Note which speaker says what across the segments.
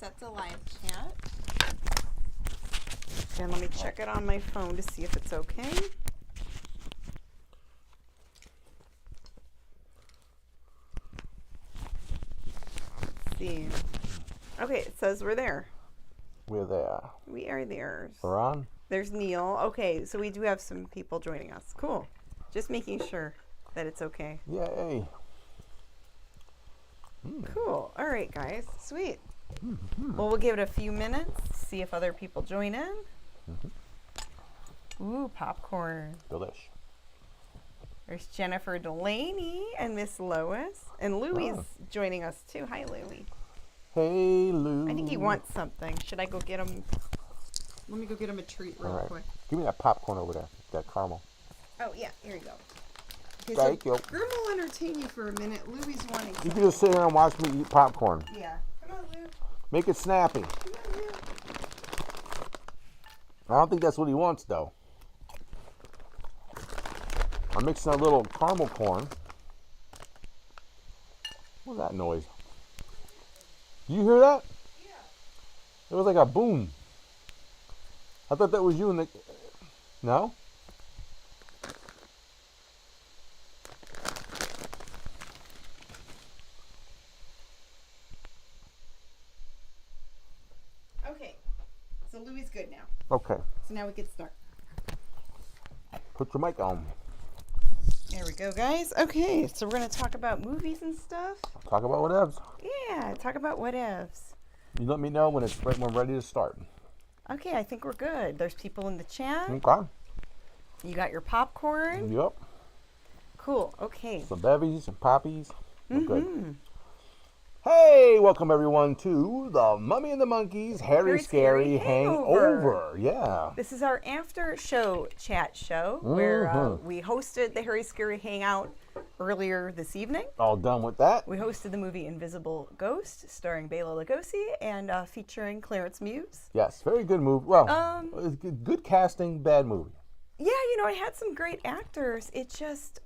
Speaker 1: set to live chat. And let me check it on my phone to see if it's okay. Let's see. Okay, it says we're there.
Speaker 2: We're there.
Speaker 1: We are there.
Speaker 2: We're on?
Speaker 1: There's Neil. Okay, so we do have some people joining us. Cool. Just making sure that it's okay.
Speaker 2: Yay.
Speaker 1: Cool. All right, guys. Sweet. Well, we'll give it a few minutes, see if other people join in. Ooh, popcorn.
Speaker 2: Delish.
Speaker 1: There's Jennifer Delaney and Miss Lois. And Louie's joining us, too. Hi, Louie.
Speaker 2: Hey, Lou.
Speaker 1: I think he wants something. Should I go get him? Let me go get him a treat real quick.
Speaker 2: Give me that popcorn over there, that caramel.
Speaker 1: Oh, yeah. Here you go. Okay,
Speaker 2: Thank you.
Speaker 1: Grim will entertain you for a minute. Louie's wanting
Speaker 2: You
Speaker 1: something.
Speaker 2: can just sit here and watch me eat popcorn.
Speaker 1: Yeah. Come on, Lou.
Speaker 2: Make it snappy.
Speaker 1: Come on, Lou.
Speaker 2: I don't think that's what he wants, though. I'm mixing a little caramel corn. What's that noise? Did you hear that?
Speaker 1: Yeah.
Speaker 2: It was like a boom. I thought that was you in the... No?
Speaker 1: Okay. So Louie's good now.
Speaker 2: Okay.
Speaker 1: So now we can start.
Speaker 2: Put your mic on.
Speaker 1: There we go, guys. Okay, so we're going to talk about movies and stuff.
Speaker 2: Talk about whatevs.
Speaker 1: Yeah, talk about what ifs.
Speaker 2: You let me know when we're ready to start.
Speaker 1: Okay, I think we're good. There's people in the chat.
Speaker 2: Okay.
Speaker 1: You got your popcorn.
Speaker 2: Yep.
Speaker 1: Cool. Okay.
Speaker 2: Some bevies and poppies. We're good. Hey, welcome everyone to the Mummy and the Monkey's Harry Scary Hangover. Yeah.
Speaker 1: This is our after show chat show where we hosted the Harry Scary Hangout earlier this evening.
Speaker 2: All done with that.
Speaker 1: We hosted the movie Invisible Ghost starring Bela Lugosi and featuring Clarence Muse.
Speaker 2: Yes, very good movie. Well, good casting, bad movie.
Speaker 1: Yeah, you know, it had some great actors. It just,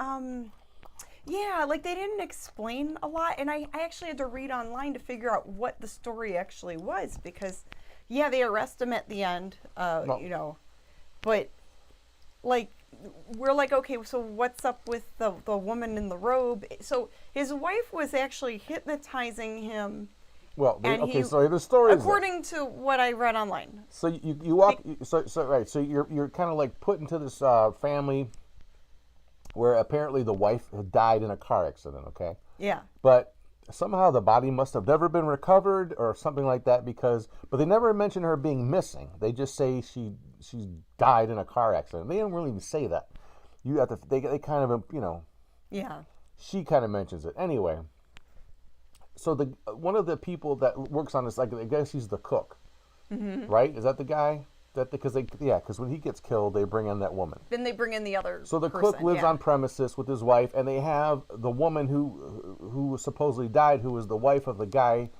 Speaker 1: yeah, like they didn't explain a lot. And I actually had to read online to figure out what the story actually was because, yeah, they arrest him at the end, you know, but like, we're like, okay, so what's up with the woman in the robe? So his wife was actually hypnotizing him.
Speaker 2: Well, so the story is
Speaker 1: according to what I read online.
Speaker 2: So you walk, so you're kind of like put into this family where apparently the wife had died in a car accident, okay?
Speaker 1: Yeah.
Speaker 2: But somehow the body must have never been recovered or something like that but they never mention her being missing. They just say she died in a car accident. They don't really even say that. You have to, they kind of, you know. Yeah. She kind of mentions it. Anyway. So one of the people that works on this, like I guess he's the cook, right? Is that the guy? Because when he gets killed, they bring in that woman.
Speaker 1: Then they bring in the other.
Speaker 2: So the cook lives on premises with his wife, and they have the woman who supposedly died, who was the wife of the guy,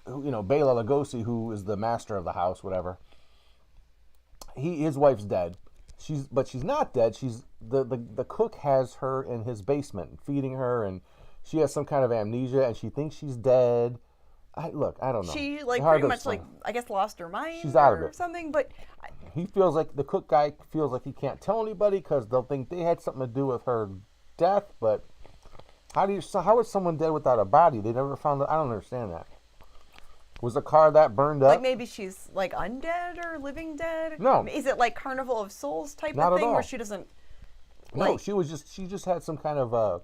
Speaker 2: you know, Bela Lugosi, who is the master of the house, whatever. His wife's dead. She's not dead. She's the cook has her in his basement, feeding her and. She has some kind of amnesia, and she thinks she's dead. I don't know.
Speaker 1: She pretty much I guess lost her mind.
Speaker 2: She's out of it.
Speaker 1: Something, but
Speaker 2: he feels like the cook guy feels like he can't tell anybody because they'll think they had something to do with her death. But how is someone dead without a body? They never found it. I don't understand that. Was the car that burned up?
Speaker 1: Like maybe she's like undead or living dead.
Speaker 2: No.
Speaker 1: Is it like Carnival of Souls type
Speaker 2: Not
Speaker 1: of thing
Speaker 2: at all.
Speaker 1: where she doesn't?
Speaker 2: No, she just had some kind of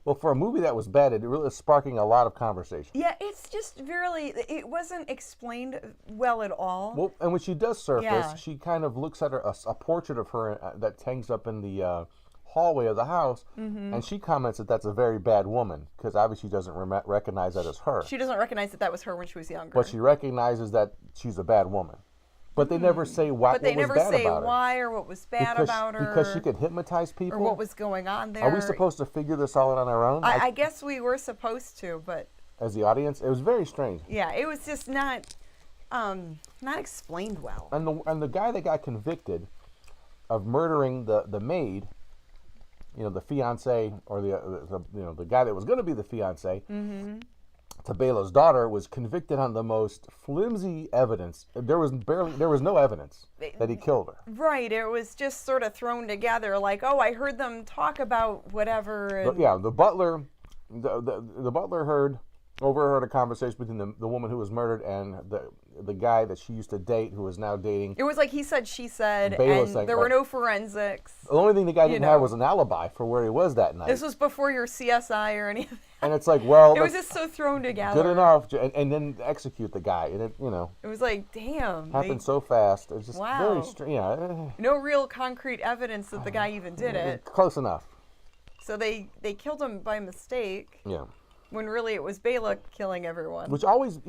Speaker 2: well, for a movie that was bad, it really is sparking a lot of conversation.
Speaker 1: Yeah, it's just it wasn't explained well at all.
Speaker 2: Well, and when she does surface, she kind of looks at a portrait of her that hangs up in the hallway of the house, and she comments that that's a very bad woman, because obviously she doesn't recognize that as her.
Speaker 1: She doesn't recognize that was her when she was younger.
Speaker 2: But she recognizes that she's a bad woman. But they never say why.
Speaker 1: But they never say why or what was bad about her.
Speaker 2: Because she could hypnotise people.
Speaker 1: Or what was going on there.
Speaker 2: Are we supposed to figure this all out on our own?
Speaker 1: I guess we were supposed to, but
Speaker 2: as the audience, it was very strange.
Speaker 1: Yeah, it was just not explained well.
Speaker 2: And the guy that got convicted of murdering the maid, you know, the fiance or the guy that was going to be the fiance. to Bela's daughter, was convicted on the most flimsy evidence. There was no evidence that he killed her.
Speaker 1: Right. It was just sort of thrown together like, oh, I heard them talk about whatever. And
Speaker 2: But yeah, the butler overheard a conversation between the woman who was murdered and the guy that she used to date, who is now dating.
Speaker 1: it was like he said, she said,
Speaker 2: Bela
Speaker 1: and there were no forensics.
Speaker 2: The only thing the guy didn't have was an alibi for where he was that night.
Speaker 1: This was before your CSI or anything.
Speaker 2: And it's like, well,
Speaker 1: It was just so thrown together.
Speaker 2: good enough, and then execute the guy, and it
Speaker 1: It was like, damn.
Speaker 2: happened so fast. It's just
Speaker 1: Wow.
Speaker 2: very strange. Yeah,
Speaker 1: No real concrete evidence that the guy even did it.
Speaker 2: close enough.
Speaker 1: So they killed him by mistake
Speaker 2: Yeah.
Speaker 1: when really it was Bela killing everyone.
Speaker 2: Which always,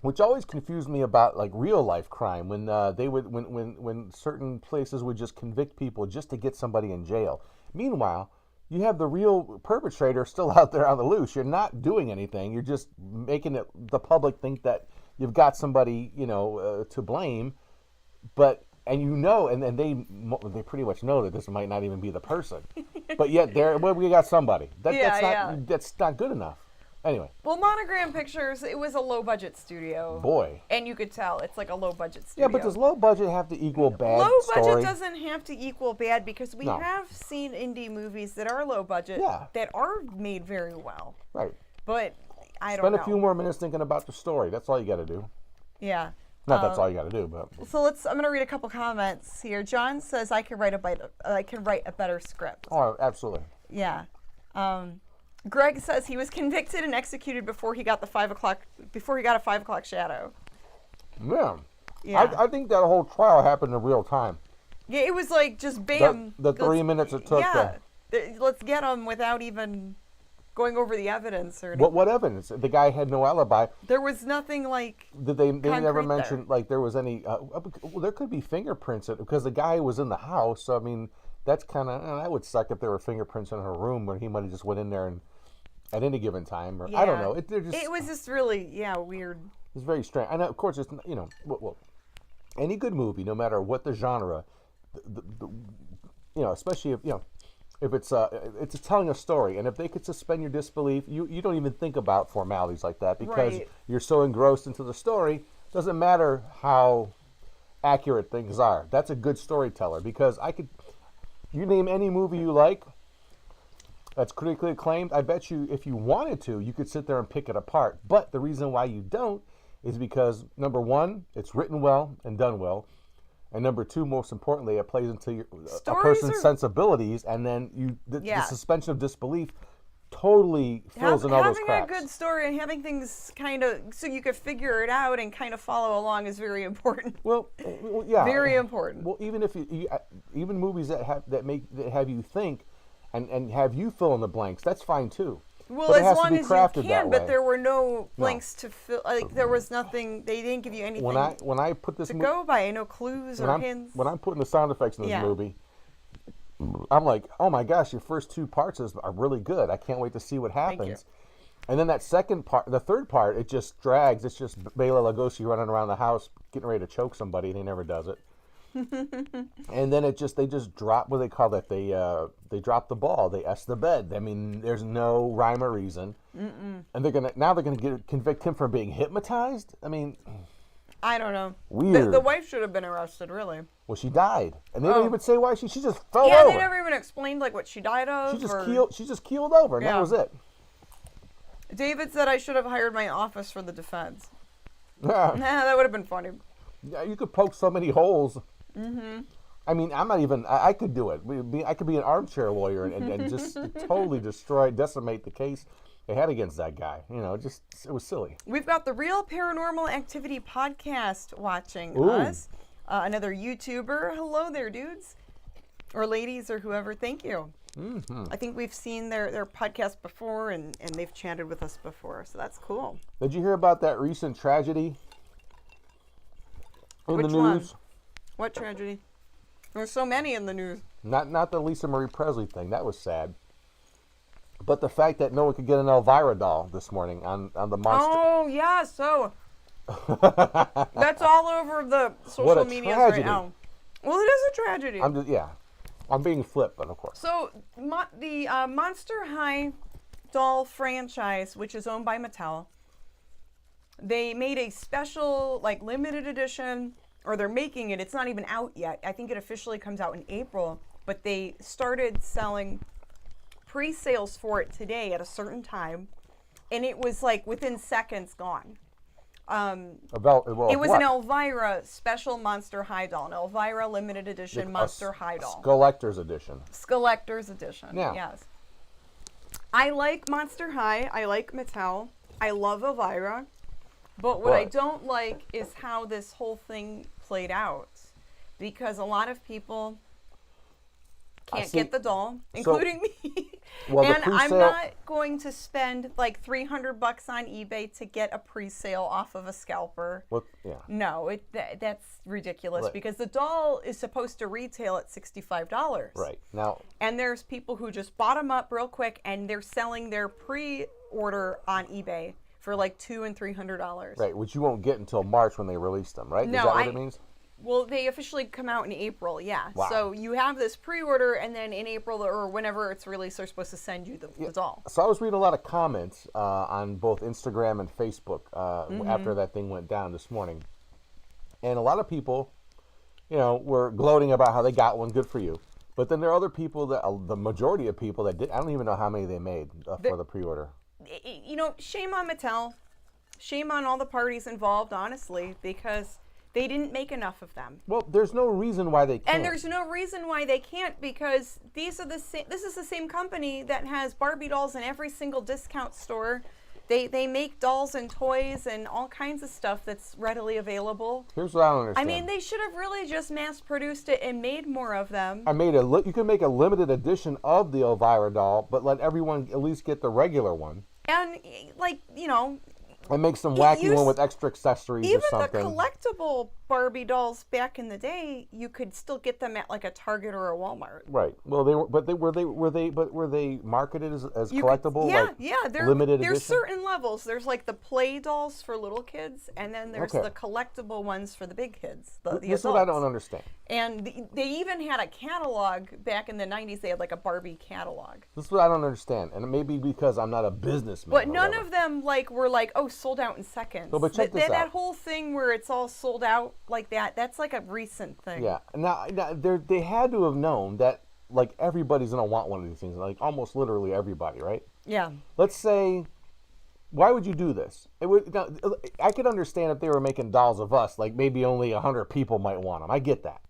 Speaker 2: which always confused me about like real life crime when when certain places would just convict people just to get somebody in jail. Meanwhile, you have the real perpetrator still out there on the loose. You're not doing anything. You're just making the public think that you've got somebody, to blame. But and they pretty much know that this might not even be the person. But yet we got somebody. That's not good enough. Anyway.
Speaker 1: Well, Monogram Pictures, it was a low-budget studio.
Speaker 2: Boy.
Speaker 1: And you could tell it's like a low-budget studio.
Speaker 2: Yeah, but does low budget have to equal bad
Speaker 1: Low budget
Speaker 2: story?
Speaker 1: doesn't have to equal bad because we
Speaker 2: No.
Speaker 1: have seen indie movies that are low budget that are made very well.
Speaker 2: Right.
Speaker 1: But I don't
Speaker 2: Spend
Speaker 1: know.
Speaker 2: a few more minutes thinking about the story. That's all you got to do.
Speaker 1: Yeah.
Speaker 2: Not that's all you got to do, but
Speaker 1: So I'm going to read a couple comments here. John says I can write a better script.
Speaker 2: oh, absolutely.
Speaker 1: Yeah. Greg says he was convicted and executed before he got a 5 o'clock shadow.
Speaker 2: Yeah.
Speaker 1: Yeah.
Speaker 2: I think that whole trial happened in real time.
Speaker 1: Yeah, it was like just bam.
Speaker 2: The 3 minutes it took.
Speaker 1: Let's get him without even going over the evidence or anything.
Speaker 2: What evidence? The guy had no alibi.
Speaker 1: There was nothing like.
Speaker 2: Did they never
Speaker 1: concrete
Speaker 2: mention
Speaker 1: there.
Speaker 2: like there was any? Well, there could be fingerprints because the guy was in the house. So I mean, that's kind of that would suck if there were fingerprints in her room where he might have just went in there and at any given time, or I don't know.
Speaker 1: It was just really weird.
Speaker 2: It's very strange. And of course, it's well, any good movie, no matter what the genre, especially if it's telling a story, and if they could suspend your disbelief, you don't even think about formalities like that because you're so engrossed into the story. Doesn't matter how accurate things are. That's a good storyteller because you name any movie you like that's critically acclaimed, I bet you if you wanted to, you could sit there and pick it apart. But the reason why you don't is because, number one, it's written well and done well. And number two, most importantly, it plays into a person's sensibilities. And then the suspension of disbelief totally fills in all those cracks.
Speaker 1: Having a good story and having things kind of so you could figure it out and kind of follow along is very important.
Speaker 2: Well, yeah.
Speaker 1: Very important.
Speaker 2: Well, even if even movies that have you think, and have you fill in the blanks, that's fine too.
Speaker 1: Well, as long as you can, but there were no blanks to fill. Like there was nothing. They didn't give you anything.
Speaker 2: When I put this
Speaker 1: to go by, no clues or hints.
Speaker 2: When I'm putting the sound effects in this movie, I'm like, oh my gosh, your first two parts are really good. I can't wait to see what happens. And then that second part, the third part, it just drags. It's just Bela Lugosi running around the house, getting ready to choke somebody, and he never does it. And then they just drop, what do they call that? They drop the ball. They S the bed. I mean, there's no rhyme or reason. And they're gonna convict him for being hypnotized. I mean,
Speaker 1: I don't know.
Speaker 2: Weird.
Speaker 1: The wife should have been arrested, really.
Speaker 2: Well, she died, and they didn't even say why. She just fell over.
Speaker 1: Yeah, they never even explained like what she died of.
Speaker 2: She just keeled over, and that was it.
Speaker 1: David said I should have hired my office for the defense.
Speaker 2: Yeah.
Speaker 1: Nah, that would have been funny.
Speaker 2: Yeah, you could poke so many holes. I mean, I'm not even. I could do it. I could be an armchair lawyer and just totally decimate the case they had against that guy. It was silly.
Speaker 1: We've got the Real Paranormal Activity podcast watching us. Another YouTuber. Hello there, dudes. Or ladies or whoever. Thank you. I think we've seen their podcast before and they've chatted with us before. So that's cool.
Speaker 2: Did you hear about that recent tragedy in the news?
Speaker 1: One? What tragedy? There's so many in the news.
Speaker 2: Not the Lisa Marie Presley thing. That was sad. But the fact that no one could get an Elvira doll this morning on the monster.
Speaker 1: Oh, yeah. So that's all over the social media right now. Well, it is a tragedy.
Speaker 2: I'm being flippant, of course.
Speaker 1: So the Monster High doll franchise, which is owned by Mattel. They made a special, like, limited edition, or they're making it. It's not even out yet. I think it officially comes out in April, but they started selling pre-sales for it today at a certain time, and it was like within seconds gone. It was an Elvira special Monster High doll, an Elvira limited edition Monster High doll.
Speaker 2: Collector's edition.
Speaker 1: Collector's edition,
Speaker 2: yeah.
Speaker 1: Yes. I like Monster High. I like Mattel. I love Elvira. But what I don't like is how this whole thing played out. Because a lot of people can't get the doll, including me.
Speaker 2: Well,
Speaker 1: and I'm not going to spend like $300 on eBay to get a pre-sale off of a scalper. No, that's ridiculous because the doll is supposed to retail at $65.
Speaker 2: Right. Now.
Speaker 1: And there's people who just bought them up real quick and they're selling their pre-order on eBay for like $200 and $300.
Speaker 2: Right, which you won't get until March when they release them, right?
Speaker 1: No,
Speaker 2: is that what it means?
Speaker 1: Well, they officially come out in April, yeah.
Speaker 2: Wow.
Speaker 1: So you have this pre-order, and then in April or whenever it's released, they're supposed to send you the doll.
Speaker 2: So I was reading a lot of comments on both Instagram and Facebook after that thing went down this morning. And a lot of people, were gloating about how they got one. Good for you. But then there are other people, the majority of people that did. I don't even know how many they made for the pre-order.
Speaker 1: Shame on Mattel. Shame on all the parties involved, honestly, because they didn't make enough of them.
Speaker 2: Well, there's no reason why they can't.
Speaker 1: And there's no reason why they can't because this is the same company that has Barbie dolls in every single discount store. They make dolls and toys and all kinds of stuff that's readily available.
Speaker 2: Here's what I don't understand.
Speaker 1: I mean, they should have really just mass-produced it and made more of them.
Speaker 2: You can make a limited edition of the Elvira doll, but let everyone at least get the regular one.
Speaker 1: And,
Speaker 2: and make some wacky one with extra accessories or something.
Speaker 1: Even the collectible Barbie dolls back in the day, you could still get them at like a Target or a Walmart.
Speaker 2: Right. Well, were they marketed as collectible?
Speaker 1: There's certain levels. There's like the play dolls for little kids, and then there's the collectible ones for the big kids. The
Speaker 2: this is what I don't understand.
Speaker 1: And they even had a catalog back in the 90s. They had like a Barbie catalog.
Speaker 2: This is what I don't understand, and it may be because I'm not a businessman.
Speaker 1: But none of them were sold out in seconds.
Speaker 2: No, but check this out.
Speaker 1: That whole thing where it's all sold out like that's like a recent thing.
Speaker 2: Yeah. Now they had to have known that like everybody's gonna want one of these things, like almost literally everybody, right?
Speaker 1: Yeah.
Speaker 2: Let's say, why would you do this? I could understand if they were making dolls of us, like maybe only 100 people might want them. I get that,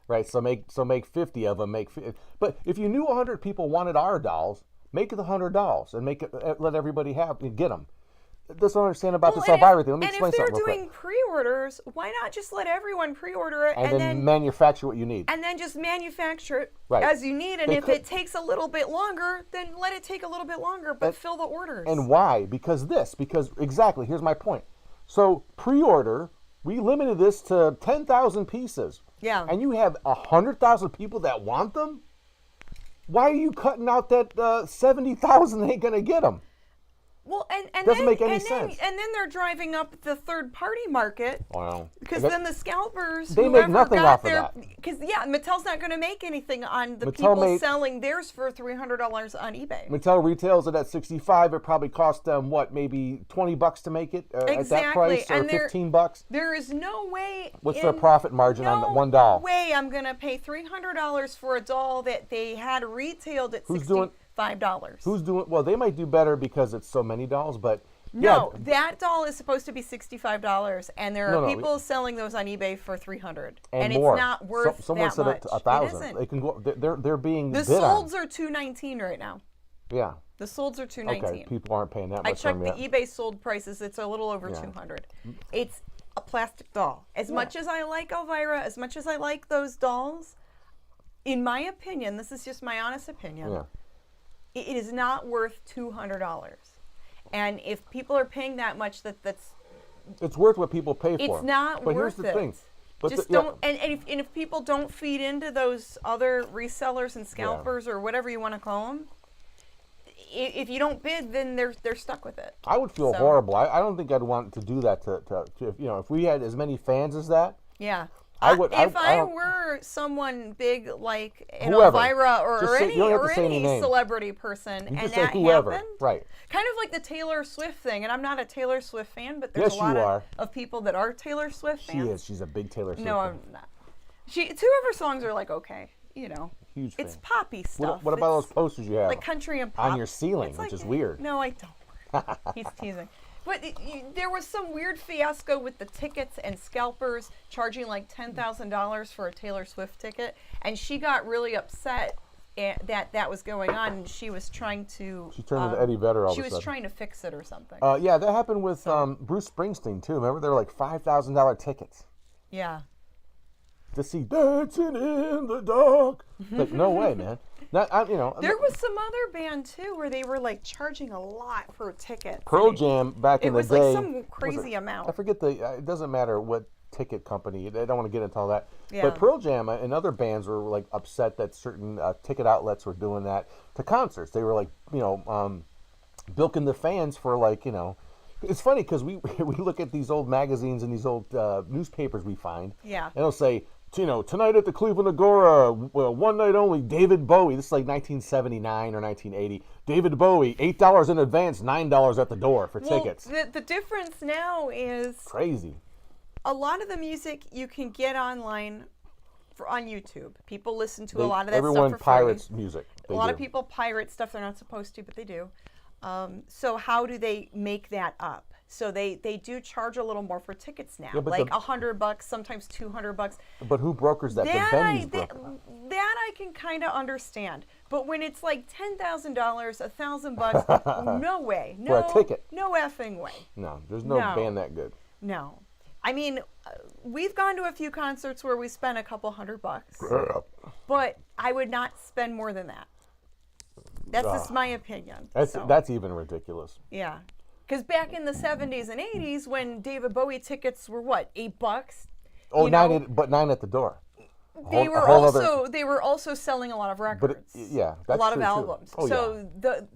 Speaker 2: right? So make 50 of them. But if you knew 100 people wanted our dolls, make the 100 dolls and let everybody get them. That's what I understand about this Elvira thing. Let me explain something real quick.
Speaker 1: And if they're doing pre-orders, why not just let everyone pre-order it
Speaker 2: and then manufacture what you need?
Speaker 1: And then just manufacture it as you need. And if it takes a little bit longer, then let it take a little bit longer, but fill the orders.
Speaker 2: And why? Because exactly, here's my point. So pre-order, we limited this to 10,000 pieces.
Speaker 1: Yeah.
Speaker 2: And you have 100,000 people that want them? Why are you cutting out that 70,000 that ain't going to get them?
Speaker 1: Well, and
Speaker 2: doesn't make any sense.
Speaker 1: And then they're driving up the third-party market.
Speaker 2: Wow.
Speaker 1: Because then the scalpers,
Speaker 2: they make nothing off of that.
Speaker 1: Because Mattel's not going to make anything on the people selling theirs for $300 on eBay.
Speaker 2: Mattel retails it at $65. It probably cost them maybe $20 to make it at that price, or $15.
Speaker 1: There is no way.
Speaker 2: What's their profit margin on one doll?
Speaker 1: No way I'm going to pay $300 for a doll that they had retailed at $65.
Speaker 2: Who's doing? Well, they might do better because it's so many dolls, but
Speaker 1: no, that doll is supposed to be $65, and there are people selling those on eBay for $300, and
Speaker 2: more.
Speaker 1: It's not worth
Speaker 2: Someone
Speaker 1: that
Speaker 2: said
Speaker 1: much.
Speaker 2: $1,000. They can go. They're being
Speaker 1: the solds are $219 right now.
Speaker 2: Yeah.
Speaker 1: The solds are $219.
Speaker 2: Okay, people aren't paying that much.
Speaker 1: I checked the eBay sold prices. It's a little over $200. It's a plastic doll. As much as I like Elvira, as much as I like those dolls, in my opinion, this is just my honest opinion.
Speaker 2: Yeah.
Speaker 1: It is not worth $200, and if people are paying that much, that's
Speaker 2: it's worth what people pay for.
Speaker 1: It's not
Speaker 2: but
Speaker 1: worth
Speaker 2: here's the thing.
Speaker 1: Just don't. And if people don't feed into those other resellers and scalpers or whatever you want to call them, if you don't bid, then they're stuck with it.
Speaker 2: I would feel horrible. I don't think I'd want to do that to if we had as many fans as that.
Speaker 1: Yeah. If I were someone big like an
Speaker 2: whoever.
Speaker 1: Elvira or
Speaker 2: You don't have to say
Speaker 1: any
Speaker 2: name.
Speaker 1: celebrity person, and
Speaker 2: just
Speaker 1: that
Speaker 2: say whoever.
Speaker 1: happened,
Speaker 2: Right.
Speaker 1: kind of like the Taylor Swift thing. And I'm not a Taylor Swift fan, but
Speaker 2: Yes,
Speaker 1: there's a lot
Speaker 2: you are.
Speaker 1: of people that are Taylor Swift fans.
Speaker 2: She is. She's a big Taylor Swift
Speaker 1: No,
Speaker 2: fan.
Speaker 1: I'm not. Two of her songs are like okay, you know.
Speaker 2: Huge fan.
Speaker 1: It's poppy stuff.
Speaker 2: What about those posters you have?
Speaker 1: Like country and pop
Speaker 2: on your ceiling,
Speaker 1: It's
Speaker 2: which
Speaker 1: like,
Speaker 2: is weird.
Speaker 1: No, I don't. He's teasing. But there was some weird fiasco with the tickets and scalpers charging like $10,000 for a Taylor Swift ticket, and she got really upset that was going on, and she was trying to.
Speaker 2: She turned into Eddie Vedder all of a
Speaker 1: She was
Speaker 2: sudden.
Speaker 1: trying to fix it or something.
Speaker 2: Yeah, that happened with Bruce Springsteen too. Remember, they were like $5,000 tickets
Speaker 1: Yeah.
Speaker 2: to see "Dancing in the Dark." Like, no way, man. Not,
Speaker 1: There was some other band too where they were like charging a lot for tickets.
Speaker 2: Pearl Jam back in the day.
Speaker 1: It was like some crazy amount.
Speaker 2: I forget it doesn't matter what ticket company. I don't want to get into all that.
Speaker 1: Yeah.
Speaker 2: But Pearl Jam and other bands were like upset that certain ticket outlets were doing that to concerts. They were like, bilking the fans for like, It's funny because we look at these old magazines and these old newspapers we find.
Speaker 1: Yeah.
Speaker 2: And it'll say, tonight at the Cleveland Agora, one night only, David Bowie. This is like 1979 or 1980. David Bowie, $8 in advance, $9 at the door for tickets.
Speaker 1: The difference now is
Speaker 2: Crazy.
Speaker 1: a lot of the music you can get online on YouTube. People listen to a lot of that
Speaker 2: Everyone
Speaker 1: stuff for
Speaker 2: pirates
Speaker 1: free.
Speaker 2: music.
Speaker 1: A lot of people pirate stuff they're not supposed to, but they do. So how do they make that up? So they do charge a little more for tickets now, like $100, sometimes $200.
Speaker 2: But who brokers that? The venues broker.
Speaker 1: That I can kind of understand. But when it's like $10,000, $1,000, no way, no
Speaker 2: For a ticket.
Speaker 1: no effing way.
Speaker 2: No, there's no band that good.
Speaker 1: No, I mean, we've gone to a few concerts where we spent a couple $100, but I would not spend more than that. That's just my opinion.
Speaker 2: That's even ridiculous.
Speaker 1: Yeah. Because back in the 70s and 80s, when David Bowie tickets were what, $8?
Speaker 2: Oh, $9 at the door.
Speaker 1: They were also selling a lot of records.
Speaker 2: Yeah,
Speaker 1: a lot of
Speaker 2: true,
Speaker 1: albums.
Speaker 2: Oh,
Speaker 1: so the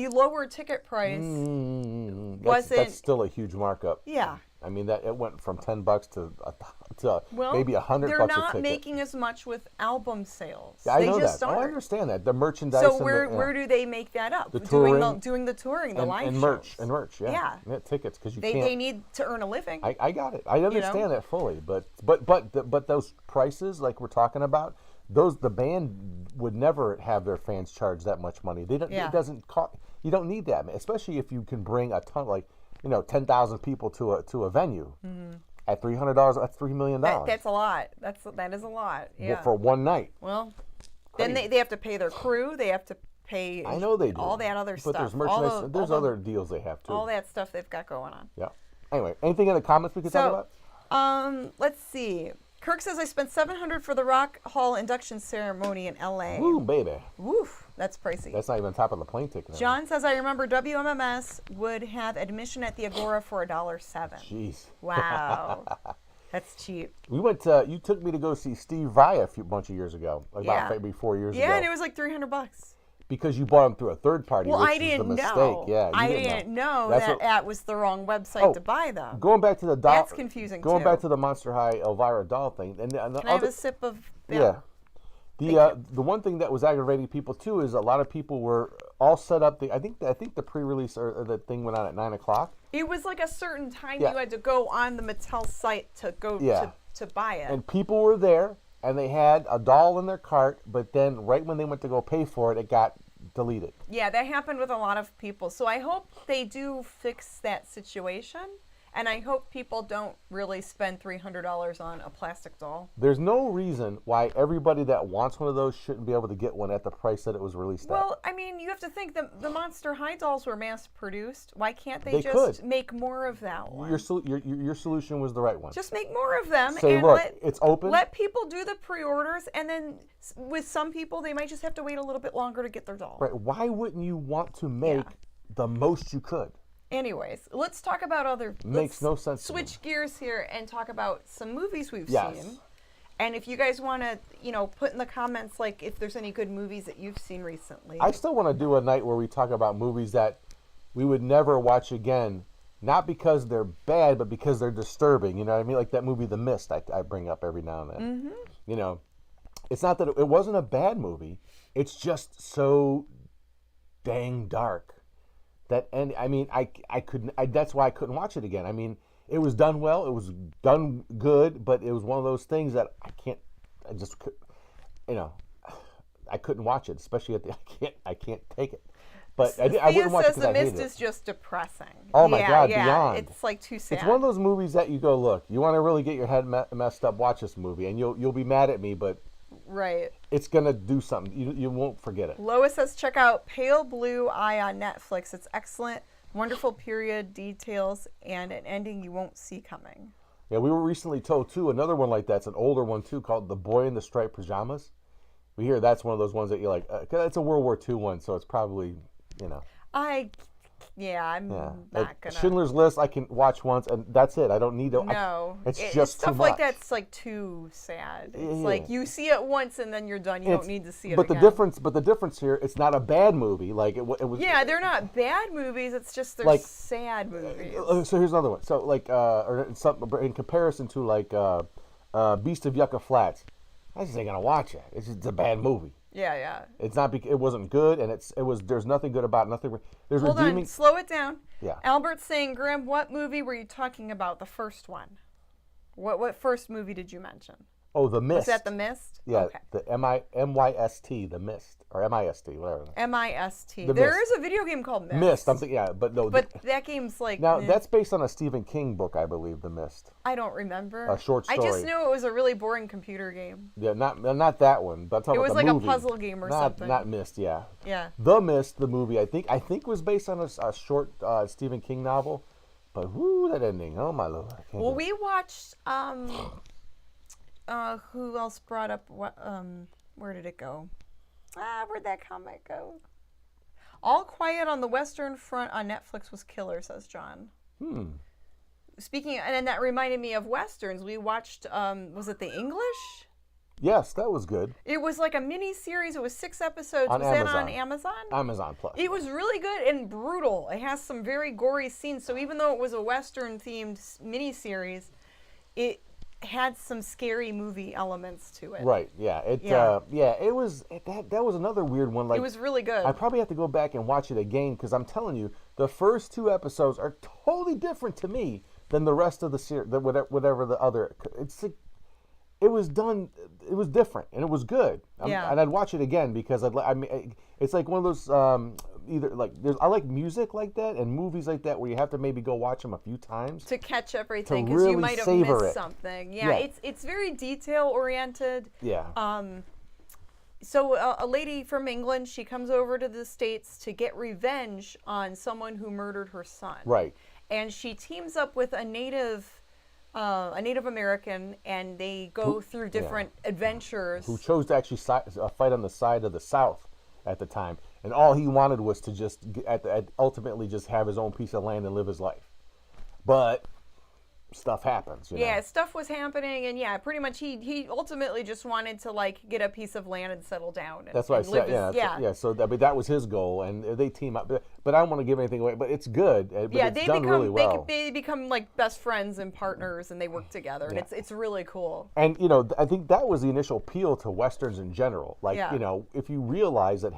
Speaker 1: lower ticket price wasn't.
Speaker 2: That's still a huge markup.
Speaker 1: Yeah.
Speaker 2: I mean, that it went from $10 to maybe $100
Speaker 1: they're
Speaker 2: a
Speaker 1: not
Speaker 2: ticket.
Speaker 1: making as much with album sales.
Speaker 2: Yeah, I know
Speaker 1: just
Speaker 2: that.
Speaker 1: aren't.
Speaker 2: I understand that. The merchandise.
Speaker 1: So where do they make that up?
Speaker 2: The touring,
Speaker 1: doing the touring, the live
Speaker 2: merch,
Speaker 1: shows.
Speaker 2: and merch. Yeah. Tickets because
Speaker 1: they need to earn a living.
Speaker 2: I got it. I understand that fully, but those prices, like we're talking about, the band would never have their fans charge that much money. They don't.
Speaker 1: Yeah.
Speaker 2: It doesn't cost. You don't need that, especially if you can bring a ton, like 10,000 people to a venue. Mm-hmm. At $300, that's $3 million.
Speaker 1: That's a lot. That is a lot. Yeah.
Speaker 2: For one night.
Speaker 1: Well, then they have to pay their crew. They have to pay.
Speaker 2: I know they do.
Speaker 1: All that other stuff.
Speaker 2: But there's merchandise. There's other deals they have too.
Speaker 1: All that stuff they've got going on.
Speaker 2: Yeah. Anyway, anything in the comments we could talk
Speaker 1: about? Let's see. Kirk says I spent $700 for the Rock Hall induction ceremony in LA.
Speaker 2: Woo, baby.
Speaker 1: Woof. That's pricey.
Speaker 2: That's not even top of the plane ticket.
Speaker 1: John says I remember WMMS would have admission at the Agora for $1.07.
Speaker 2: Jeez.
Speaker 1: Wow. That's cheap.
Speaker 2: We went to. You took me to go see Steve Vai a bunch of years ago, about maybe 4 years ago.
Speaker 1: Yeah, and it was like $300.
Speaker 2: Because you bought them through a third party.
Speaker 1: Well,
Speaker 2: which
Speaker 1: I didn't
Speaker 2: was the mistake.
Speaker 1: know.
Speaker 2: Yeah,
Speaker 1: I didn't know that was the wrong website to buy them.
Speaker 2: Going back to the doll.
Speaker 1: That's confusing
Speaker 2: Going
Speaker 1: too.
Speaker 2: back to the Monster High Elvira doll thing. And
Speaker 1: Can I have a sip of?
Speaker 2: Yeah. The one thing that was aggravating people too is a lot of people were all set up. I think the pre-release or the thing went on at 9 o'clock.
Speaker 1: It was like a certain time you had to go on the Mattel site to go to buy it.
Speaker 2: And people were there and they had a doll in their cart, but then right when they went to go pay for it, it got deleted.
Speaker 1: Yeah, that happened with a lot of people. So I hope they do fix that situation. And I hope people don't really spend $300 on a plastic doll.
Speaker 2: There's no reason why everybody that wants one of those shouldn't be able to get one at the price that it was released at.
Speaker 1: Well, I mean, you have to think the Monster High dolls were mass produced. Why can't they just
Speaker 2: could.
Speaker 1: Make more of that one?
Speaker 2: Your solution was the right one.
Speaker 1: Just make more of them.
Speaker 2: Say,
Speaker 1: and
Speaker 2: look, it's open.
Speaker 1: Let people do the pre-orders, and then with some people, they might just have to wait a little bit longer to get their doll.
Speaker 2: Right. Why wouldn't you want to make the most you could?
Speaker 1: Anyways, let's talk about other.
Speaker 2: Makes no sense.
Speaker 1: Switch gears here and talk about some movies we've seen. And if you guys want to, put in the comments like if there's any good movies that you've seen recently.
Speaker 2: I still want to do a night where we talk about movies that we would never watch again, not because they're bad, but because they're disturbing. You know what I mean? Like that movie, The Mist, I bring up every now and then.
Speaker 1: Mm-hmm.
Speaker 2: You know, it's not that it wasn't a bad movie. It's just so dang dark that, and I mean, I couldn't. That's why I couldn't watch it again. I mean, it was done well. It was done good, but it was one of those things that I just could, you know, I couldn't watch it, especially at the. I can't take it. But I wouldn't watch it because I hated it.
Speaker 1: The Mist is just depressing.
Speaker 2: Oh my God, beyond.
Speaker 1: It's like too sad.
Speaker 2: It's one of those movies that you go, look, you want to really get your head messed up, watch this movie, and you'll be mad at me, but
Speaker 1: right,
Speaker 2: it's gonna do something. You won't forget it.
Speaker 1: Lois says, check out Pale Blue Eye on Netflix. It's excellent, wonderful period details, and an ending you won't see coming.
Speaker 2: Yeah, we were recently told too another one like that's an older one too called The Boy in the Striped Pajamas. We hear that's one of those ones that you're like, it's a World War II one, so it's probably. You know, I'm not gonna. Schindler's List, I can watch once, and that's it. I don't need to.
Speaker 1: No,
Speaker 2: it's just
Speaker 1: stuff
Speaker 2: too much.
Speaker 1: like that's like too sad. It's like you see it once and then you're done. You don't need to see it
Speaker 2: again. But the difference here, it's not a bad movie. Like it was.
Speaker 1: Yeah, they're not bad movies. It's just they're sad movies.
Speaker 2: So here's another one. So like, or something in comparison to like, Beast of Yucca Flats, I just ain't gonna watch it. It's just a bad movie.
Speaker 1: Yeah.
Speaker 2: It's not. It wasn't good, and it was. There's nothing good about it. Nothing. There's
Speaker 1: Hold
Speaker 2: redeeming.
Speaker 1: on. Slow it down.
Speaker 2: Yeah.
Speaker 1: Albert's saying, Graham, what movie were you talking about? The first one. What first movie did you mention?
Speaker 2: Oh, The Mist.
Speaker 1: Was that The Mist?
Speaker 2: Yeah.
Speaker 1: Okay.
Speaker 2: The MYST, The Mist, or MIST, whatever.
Speaker 1: MIST. There is a video game called Mist.
Speaker 2: Mist. I'm thinking, yeah, but no.
Speaker 1: But that game's like.
Speaker 2: Now that's based on a Stephen King book, I believe. The Mist.
Speaker 1: I don't remember.
Speaker 2: A short story.
Speaker 1: I just knew it was a really boring computer game.
Speaker 2: Yeah, not that one. But I'm talking
Speaker 1: it was
Speaker 2: about
Speaker 1: like
Speaker 2: movie.
Speaker 1: A puzzle game or something.
Speaker 2: Not Mist. Yeah.
Speaker 1: Yeah.
Speaker 2: The Mist, the movie. I think was based on a short Stephen King novel. But whoo, that ending! Oh my Lord.
Speaker 1: Well, we watched. Who else brought up what? Where did it go? Where'd that comic go? All Quiet on the Western Front on Netflix was killer, says John. Speaking, and that reminded me of westerns. We watched. Was it The English?
Speaker 2: Yes, that was good.
Speaker 1: It was like a mini series. It was 6 episodes.
Speaker 2: On
Speaker 1: was
Speaker 2: Amazon.
Speaker 1: that on Amazon?
Speaker 2: Amazon Plus.
Speaker 1: It was really good and brutal. It has some very gory scenes. So even though it was a western themed mini series, it had some scary movie elements to it.
Speaker 2: Right. Yeah. It was that was another weird one. Like
Speaker 1: it was really good.
Speaker 2: I probably have to go back and watch it again because I'm telling you, the first 2 episodes are totally different to me than the rest of the series. Whatever the other. It's like, it was done. It was different and it was good. And I'd watch it again because it's like one of those either like I like music like that and movies like that where you have to maybe go watch them a few times
Speaker 1: to catch everything
Speaker 2: because really
Speaker 1: you might have missed something. Yeah, it's very detail oriented.
Speaker 2: Yeah.
Speaker 1: So a lady from England, she comes over to the States to get revenge on someone who murdered her son.
Speaker 2: Right.
Speaker 1: And she teams up with a Native American, and they go through different adventures.
Speaker 2: Who chose to actually fight on the side of the South at the time, and all he wanted was to just ultimately just have his own piece of land and live his life. But stuff happens. You know?
Speaker 1: Stuff was happening, and pretty much he ultimately just wanted to like get a piece of land and settle down. And,
Speaker 2: that's what I said. So that was his goal, and they team up. But I don't want to give anything away. But it's good. But it's done really well.
Speaker 1: They become like best friends and partners, and they work together, and it's really cool.
Speaker 2: And I think that was the initial appeal to westerns in general. Like if you realize that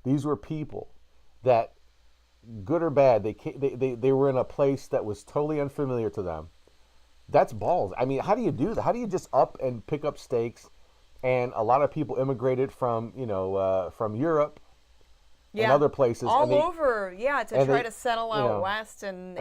Speaker 2: these were people that, good or bad, they were in a place that was totally unfamiliar to them. That's balls. I mean, how do you do that? How do you just up and pick up stakes? And a lot of people immigrated from Europe and other places.
Speaker 1: All over, to try to settle out west and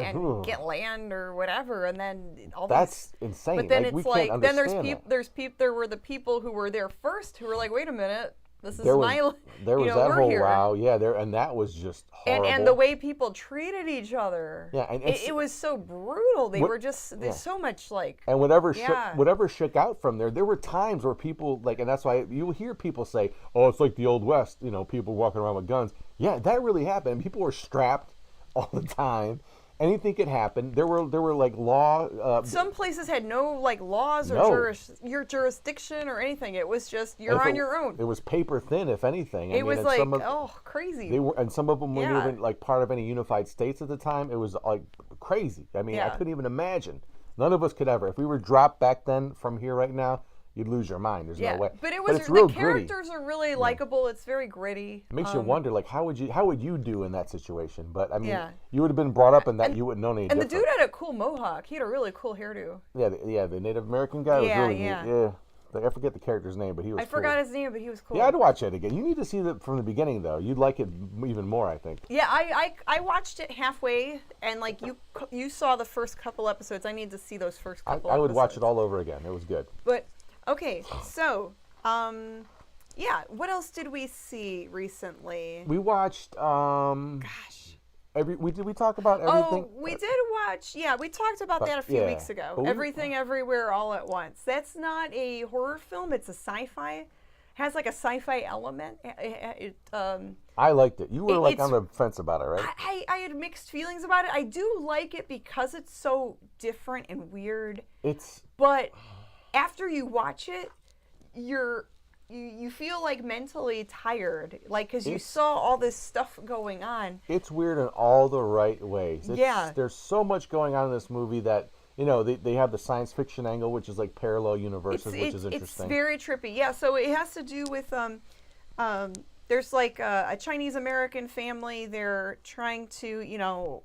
Speaker 1: get land or whatever. And then
Speaker 2: that's insane.
Speaker 1: But then
Speaker 2: it's like,
Speaker 1: then there were the people who were there first who were like, wait a minute. This is
Speaker 2: there was that whole and that was just horrible.
Speaker 1: And the way people treated each other.
Speaker 2: Yeah, and
Speaker 1: it was so brutal. They were just so much like.
Speaker 2: And whatever shook out from there were times where people and that's why you hear people say, "Oh, it's like the Old West." People walking around with guns. Yeah, that really happened. People were strapped all the time. Anything could happen. There were like law.
Speaker 1: Some places had no laws or your jurisdiction or anything. It was just you're on your own.
Speaker 2: It was paper thin, if anything.
Speaker 1: It was crazy.
Speaker 2: They were, and some of them weren't even part of any unified states at the time. It was crazy. I mean, I
Speaker 1: Yeah.
Speaker 2: couldn't even imagine. None of us could ever. If we were dropped back then from here right now, you'd lose your mind. There's no way.
Speaker 1: But it was
Speaker 2: it's real
Speaker 1: the
Speaker 2: gritty.
Speaker 1: characters are really likable. It's very gritty.
Speaker 2: It makes you wonder, like, how would you do in that situation? But I mean,
Speaker 1: Yeah.
Speaker 2: you would have been brought up in that. You wouldn't know any
Speaker 1: And
Speaker 2: different.
Speaker 1: the dude had a cool mohawk. He had a really cool hairdo.
Speaker 2: Yeah, the Native American guy was
Speaker 1: Yeah,
Speaker 2: really
Speaker 1: yeah.
Speaker 2: neat. Yeah. Like, I forget the character's name, but he was
Speaker 1: I
Speaker 2: cool.
Speaker 1: forgot his name, but he was cool.
Speaker 2: Yeah, I'd watch it again. You need to see it from the beginning, though. You'd like it even more, I think.
Speaker 1: Yeah, I watched it halfway, and like you saw the first couple episodes. I need to see those first couple.
Speaker 2: I would watch it
Speaker 1: episodes.
Speaker 2: all over again. It was good.
Speaker 1: But okay, so yeah, what else did we see recently?
Speaker 2: We watched
Speaker 1: Gosh.
Speaker 2: did we talk about everything?
Speaker 1: Oh, we did watch. Yeah, we talked about that a few
Speaker 2: yeah.
Speaker 1: weeks ago.
Speaker 2: But we-
Speaker 1: Everything, Everywhere, All at Once. That's not a horror film. It's a sci-fi. Has like a sci-fi element.
Speaker 2: I liked it. You were like
Speaker 1: it's-
Speaker 2: on the fence about it, right?
Speaker 1: I had mixed feelings about it. I do like it because it's so different and weird.
Speaker 2: It's
Speaker 1: But after you watch it, you feel like mentally tired, like because you saw all this stuff going on.
Speaker 2: it's weird in all the right ways.
Speaker 1: Yeah.
Speaker 2: There's so much going on in this movie that, you know, they have the science fiction angle, which is like parallel universes, which is interesting.
Speaker 1: It's very trippy. Yeah, so it has to do with there's like a Chinese American family. They're trying to, you know,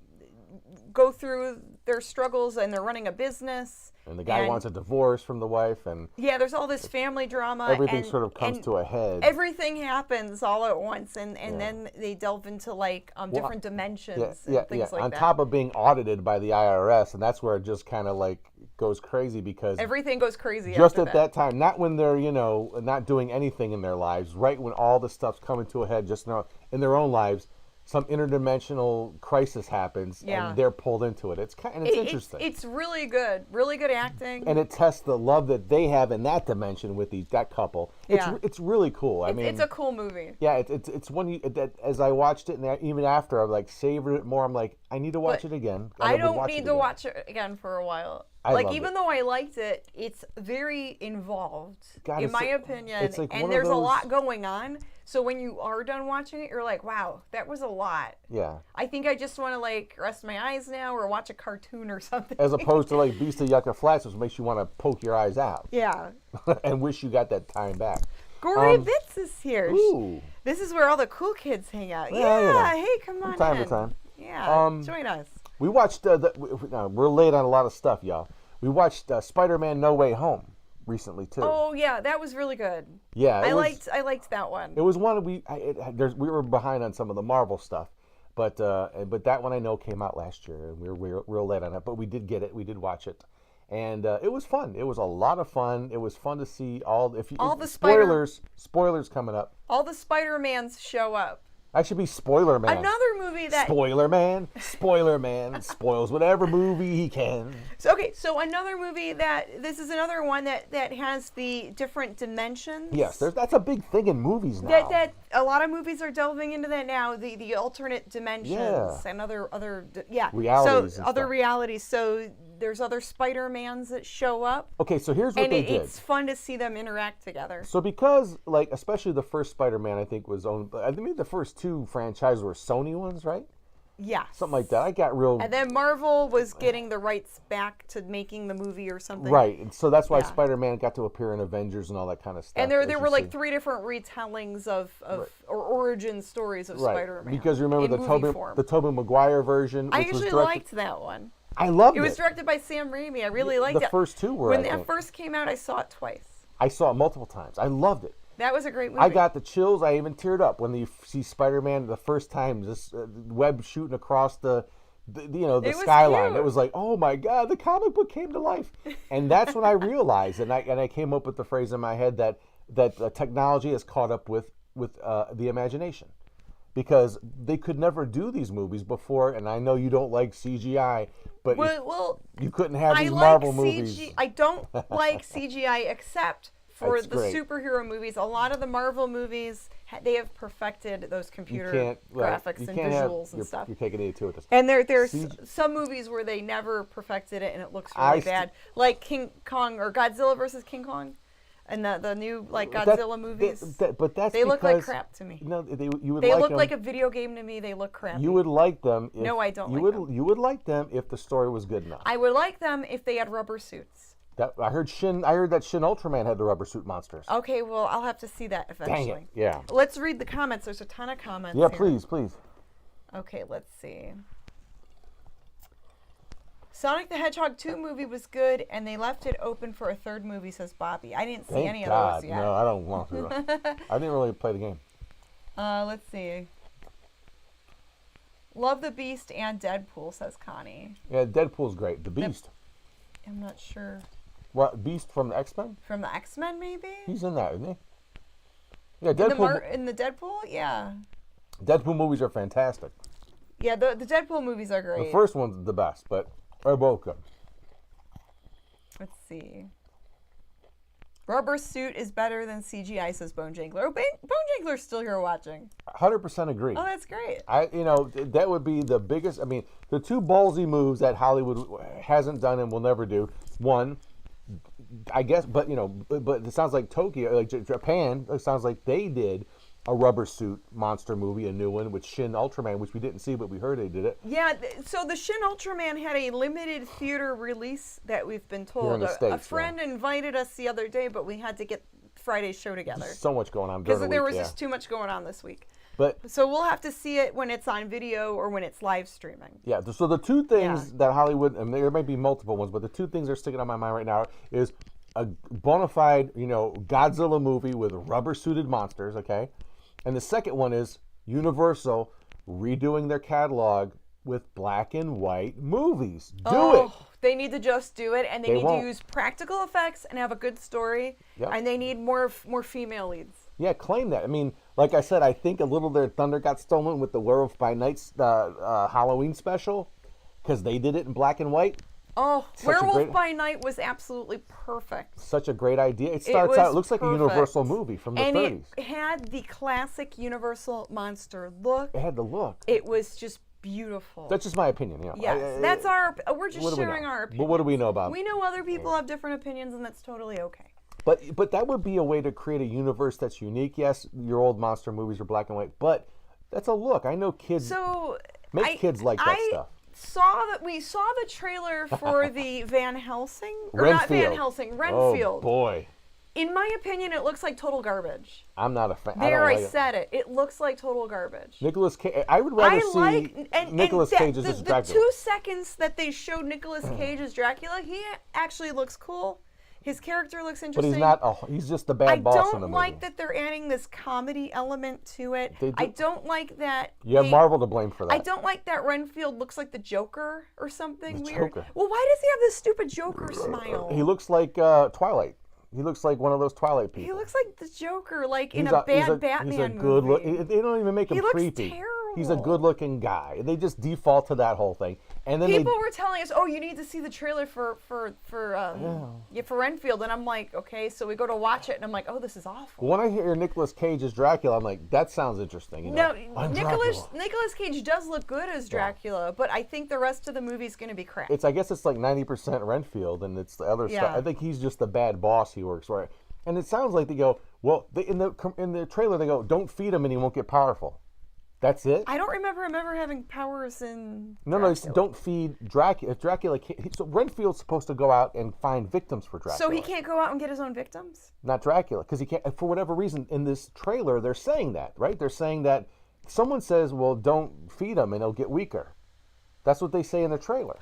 Speaker 1: go through their struggles, and they're running a business.
Speaker 2: And the guy wants a divorce from the wife, and
Speaker 1: Yeah, there's all this family drama.
Speaker 2: everything
Speaker 1: and,
Speaker 2: sort of comes
Speaker 1: and
Speaker 2: to a head.
Speaker 1: Everything happens all at once, and then they delve into like different dimensions and things like
Speaker 2: On
Speaker 1: that.
Speaker 2: top of being audited by the IRS, and that's where it just kind of like goes crazy because
Speaker 1: Everything goes crazy.
Speaker 2: just
Speaker 1: after
Speaker 2: at that time, not when they're, you know, not doing anything in their lives, right when all the stuff's coming to a head just now in their own lives, some interdimensional crisis happens and they're pulled into it. It's interesting.
Speaker 1: It's really good acting.
Speaker 2: And it tests the love that they have in that dimension with that couple. It's really cool. I mean,
Speaker 1: it's a cool movie.
Speaker 2: yeah, it's one that as I watched it and even after I've like savored it more. I'm like, I need to watch it again.
Speaker 1: I don't need to watch it again for a while. Like even though I liked it, it's very involved in my opinion.
Speaker 2: It's like
Speaker 1: and there's a lot going on. So when you are done watching it, you're like, wow, that was a lot.
Speaker 2: Yeah.
Speaker 1: I think I just want to like rest my eyes now or watch a cartoon or something.
Speaker 2: As opposed to like Beast of Yucca Flats, which makes you want to poke your eyes out.
Speaker 1: Yeah.
Speaker 2: And wish you got that time back.
Speaker 1: Gory Bits is here.
Speaker 2: Ooh.
Speaker 1: This is where all the cool kids hang out.
Speaker 2: Yeah, you know.
Speaker 1: Hey, come on
Speaker 2: From time
Speaker 1: in.
Speaker 2: to time.
Speaker 1: Yeah, join us.
Speaker 2: We watched, we're late on a lot of stuff, y'all. We watched Spider-Man No Way Home recently, too.
Speaker 1: Oh, yeah, that was really good.
Speaker 2: Yeah.
Speaker 1: I liked that one.
Speaker 2: It was one we were behind on some of the Marvel stuff, but that one I know came out last year, and we were real late on it. But we did get it. We did watch it, and it was fun. It was a lot of fun. It was fun to see spoilers coming up.
Speaker 1: All the Spider-Mans show up.
Speaker 2: I should be Spoiler Man.
Speaker 1: Another movie that
Speaker 2: Spoiler Man spoils whatever movie he can.
Speaker 1: So another movie this is another one that has the different dimensions.
Speaker 2: Yes, that's a big thing in movies now.
Speaker 1: That a lot of movies are delving into that now. The alternate dimensions and other
Speaker 2: realities.
Speaker 1: So other realities. So there's other Spider-Mans that show up.
Speaker 2: Okay, so here's what they did.
Speaker 1: It's fun to see them interact together.
Speaker 2: So because, like, especially the first Spider-Man, I think was owned. I think the first two franchises were Sony ones, right?
Speaker 1: Yeah.
Speaker 2: Something like that. I got real.
Speaker 1: And then Marvel was getting the rights back to making the movie or something.
Speaker 2: Right, and so that's why Spider-Man got to appear in Avengers and all that kind of stuff.
Speaker 1: And there were like 3 different retellings or origin stories of Spider-Man.
Speaker 2: Because remember the Tobey Maguire version.
Speaker 1: I actually liked that one.
Speaker 2: I loved it.
Speaker 1: It was directed by Sam Raimi. I really liked it.
Speaker 2: The first two were.
Speaker 1: When that first came out, I saw it twice.
Speaker 2: I saw it multiple times. I loved it.
Speaker 1: That was a great movie.
Speaker 2: I got the chills. I even teared up when you see Spider-Man the first time, this web shooting across the skyline.
Speaker 1: Cute.
Speaker 2: It was like, oh my God, the comic book came to life. And that's when I realized, and I came up with the phrase in my head that technology has caught up with the imagination. Because they could never do these movies before, and I know you don't like CGI, but you couldn't have these Marvel movies.
Speaker 1: I don't like CGI except for
Speaker 2: That's
Speaker 1: the
Speaker 2: great.
Speaker 1: Superhero movies. A lot of the Marvel movies, they have perfected those computer graphics and visuals and stuff.
Speaker 2: You're taking it to it.
Speaker 1: And there's some movies where they never perfected it and it looks really bad. Like King Kong or Godzilla versus King Kong. And the new like Godzilla movies.
Speaker 2: But that's
Speaker 1: they look like
Speaker 2: because-
Speaker 1: crap to me.
Speaker 2: No, you would
Speaker 1: They
Speaker 2: like
Speaker 1: look
Speaker 2: them.
Speaker 1: like a video game to me. They look crappy.
Speaker 2: You would like them. If,
Speaker 1: No, I don't
Speaker 2: you
Speaker 1: like
Speaker 2: would,
Speaker 1: them.
Speaker 2: You would like them if the story was good enough.
Speaker 1: I would like them if they had rubber suits.
Speaker 2: I heard that Shin Ultraman had the rubber suit monsters.
Speaker 1: Okay, well, I'll have to see that eventually.
Speaker 2: Dang it! Yeah.
Speaker 1: Let's read the comments. There's a ton of comments.
Speaker 2: Yeah,
Speaker 1: here.
Speaker 2: please.
Speaker 1: Okay, let's see. Sonic the Hedgehog 2 movie was good, and they left it open for a third movie, says Bobby. I didn't see
Speaker 2: Thank
Speaker 1: any
Speaker 2: God.
Speaker 1: of those yet.
Speaker 2: No, I don't want to. I didn't really play the game.
Speaker 1: Let's see. Love the Beast and Deadpool, says Connie.
Speaker 2: Yeah, Deadpool's great. The Beast.
Speaker 1: I'm not sure.
Speaker 2: What, Beast from the X-Men?
Speaker 1: From the X-Men, maybe?
Speaker 2: He's in that, isn't he? Yeah, Deadpool.
Speaker 1: In the Deadpool? Yeah.
Speaker 2: Deadpool movies are fantastic.
Speaker 1: Yeah, the Deadpool movies are great.
Speaker 2: The first one's the best, but they're both good.
Speaker 1: Let's see. Rubber suit is better than CGI, says Bone Jangler. Oh, Bone Jangler's still here watching.
Speaker 2: 100% agree.
Speaker 1: Oh, that's great.
Speaker 2: That would be the biggest. I mean, the two ballsy moves that Hollywood hasn't done and will never do. One, I guess, but it sounds like Tokyo, like Japan. It sounds like they did a rubber suit monster movie, a new one with Shin Ultraman, which we didn't see, but we heard they did it.
Speaker 1: Yeah, so the Shin Ultraman had a limited theater release that we've been told.
Speaker 2: Here in the States,
Speaker 1: a friend invited us the other day, but we had to get Friday's show together.
Speaker 2: There's so much going on.
Speaker 1: Because there was just too much going on this week.
Speaker 2: But
Speaker 1: so we'll have to see it when it's on video or when it's live streaming.
Speaker 2: Yeah, so the two things that Hollywood, and there may be multiple ones, but the two things that are sticking on my mind right now is a bona fide, Godzilla movie with rubber-suited monsters, okay? And the second one is Universal redoing their catalog with black and white movies. Do it.
Speaker 1: They need to just do it, and they need
Speaker 2: won't.
Speaker 1: to use practical effects and have a good story, and they need more female leads.
Speaker 2: Yeah, claim that. I mean, like I said, I think a little of their thunder got stolen with the Werewolf by Night's Halloween special, because they did it in black and white.
Speaker 1: Oh, Werewolf by Night was absolutely perfect.
Speaker 2: Such a great idea. It starts out, it looks like a Universal movie from the 30s.
Speaker 1: And it had the classic Universal monster look.
Speaker 2: It had the look.
Speaker 1: It was just beautiful.
Speaker 2: That's just my opinion.
Speaker 1: Yes, we're just sharing our opinion.
Speaker 2: But what do we know about it?
Speaker 1: We know other people have different opinions, and that's totally okay.
Speaker 2: But that would be a way to create a universe that's unique. Yes, your old monster movies are black and white, but that's a look. I know kids kids like that stuff.
Speaker 1: We saw the trailer for the Van Helsing, or
Speaker 2: Renfield.
Speaker 1: not Van Helsing, Renfield.
Speaker 2: Oh boy!
Speaker 1: In my opinion, it looks like total garbage.
Speaker 2: I'm not a fan.
Speaker 1: I said it. It looks like total garbage.
Speaker 2: Nicolas Cage. I would rather see Nicolas Cage as Dracula.
Speaker 1: The 2 seconds that they showed Nicolas Cage as Dracula, he actually looks cool. His character looks interesting.
Speaker 2: But he's not. He's just the bad boss in the movie.
Speaker 1: I don't like that they're adding this comedy element to it. I don't like that.
Speaker 2: You have Marvel to blame for that.
Speaker 1: I don't like that Renfield looks like the Joker or something weird.
Speaker 2: Joker.
Speaker 1: Well, why does he have this stupid Joker smile?
Speaker 2: He looks like Twilight. He looks like one of those Twilight people.
Speaker 1: He looks like the Joker, like in a bad Batman
Speaker 2: He's a good
Speaker 1: movie.
Speaker 2: They don't even make him creepy.
Speaker 1: He looks terrible.
Speaker 2: He's a good-looking guy. They just default to that whole thing. And then
Speaker 1: people were telling us, "Oh, you need to see the trailer for Renfield," and I'm like, "Okay." So we go to watch it, and I'm like, "Oh, this is awful."
Speaker 2: When I hear Nicolas Cage as Dracula, I'm like, that sounds interesting.
Speaker 1: No, Nicolas Cage does look good as Dracula, but I think the rest of the movie's going to be crap.
Speaker 2: I guess it's like 90% Renfield, and it's the other stuff. I think he's just the bad boss he works for. And it sounds like they go, well, in the trailer they go, don't feed him and he won't get powerful. That's it?
Speaker 1: I don't remember him ever having powers in
Speaker 2: No, don't feed Dracula. If Dracula can't, so Renfield's supposed to go out and find victims for Dracula.
Speaker 1: So he can't go out and get his own victims?
Speaker 2: Not Dracula, because he can't. For whatever reason, in this trailer, they're saying that, right? They're saying that someone says, well, don't feed him and he'll get weaker. That's what they say in the trailer.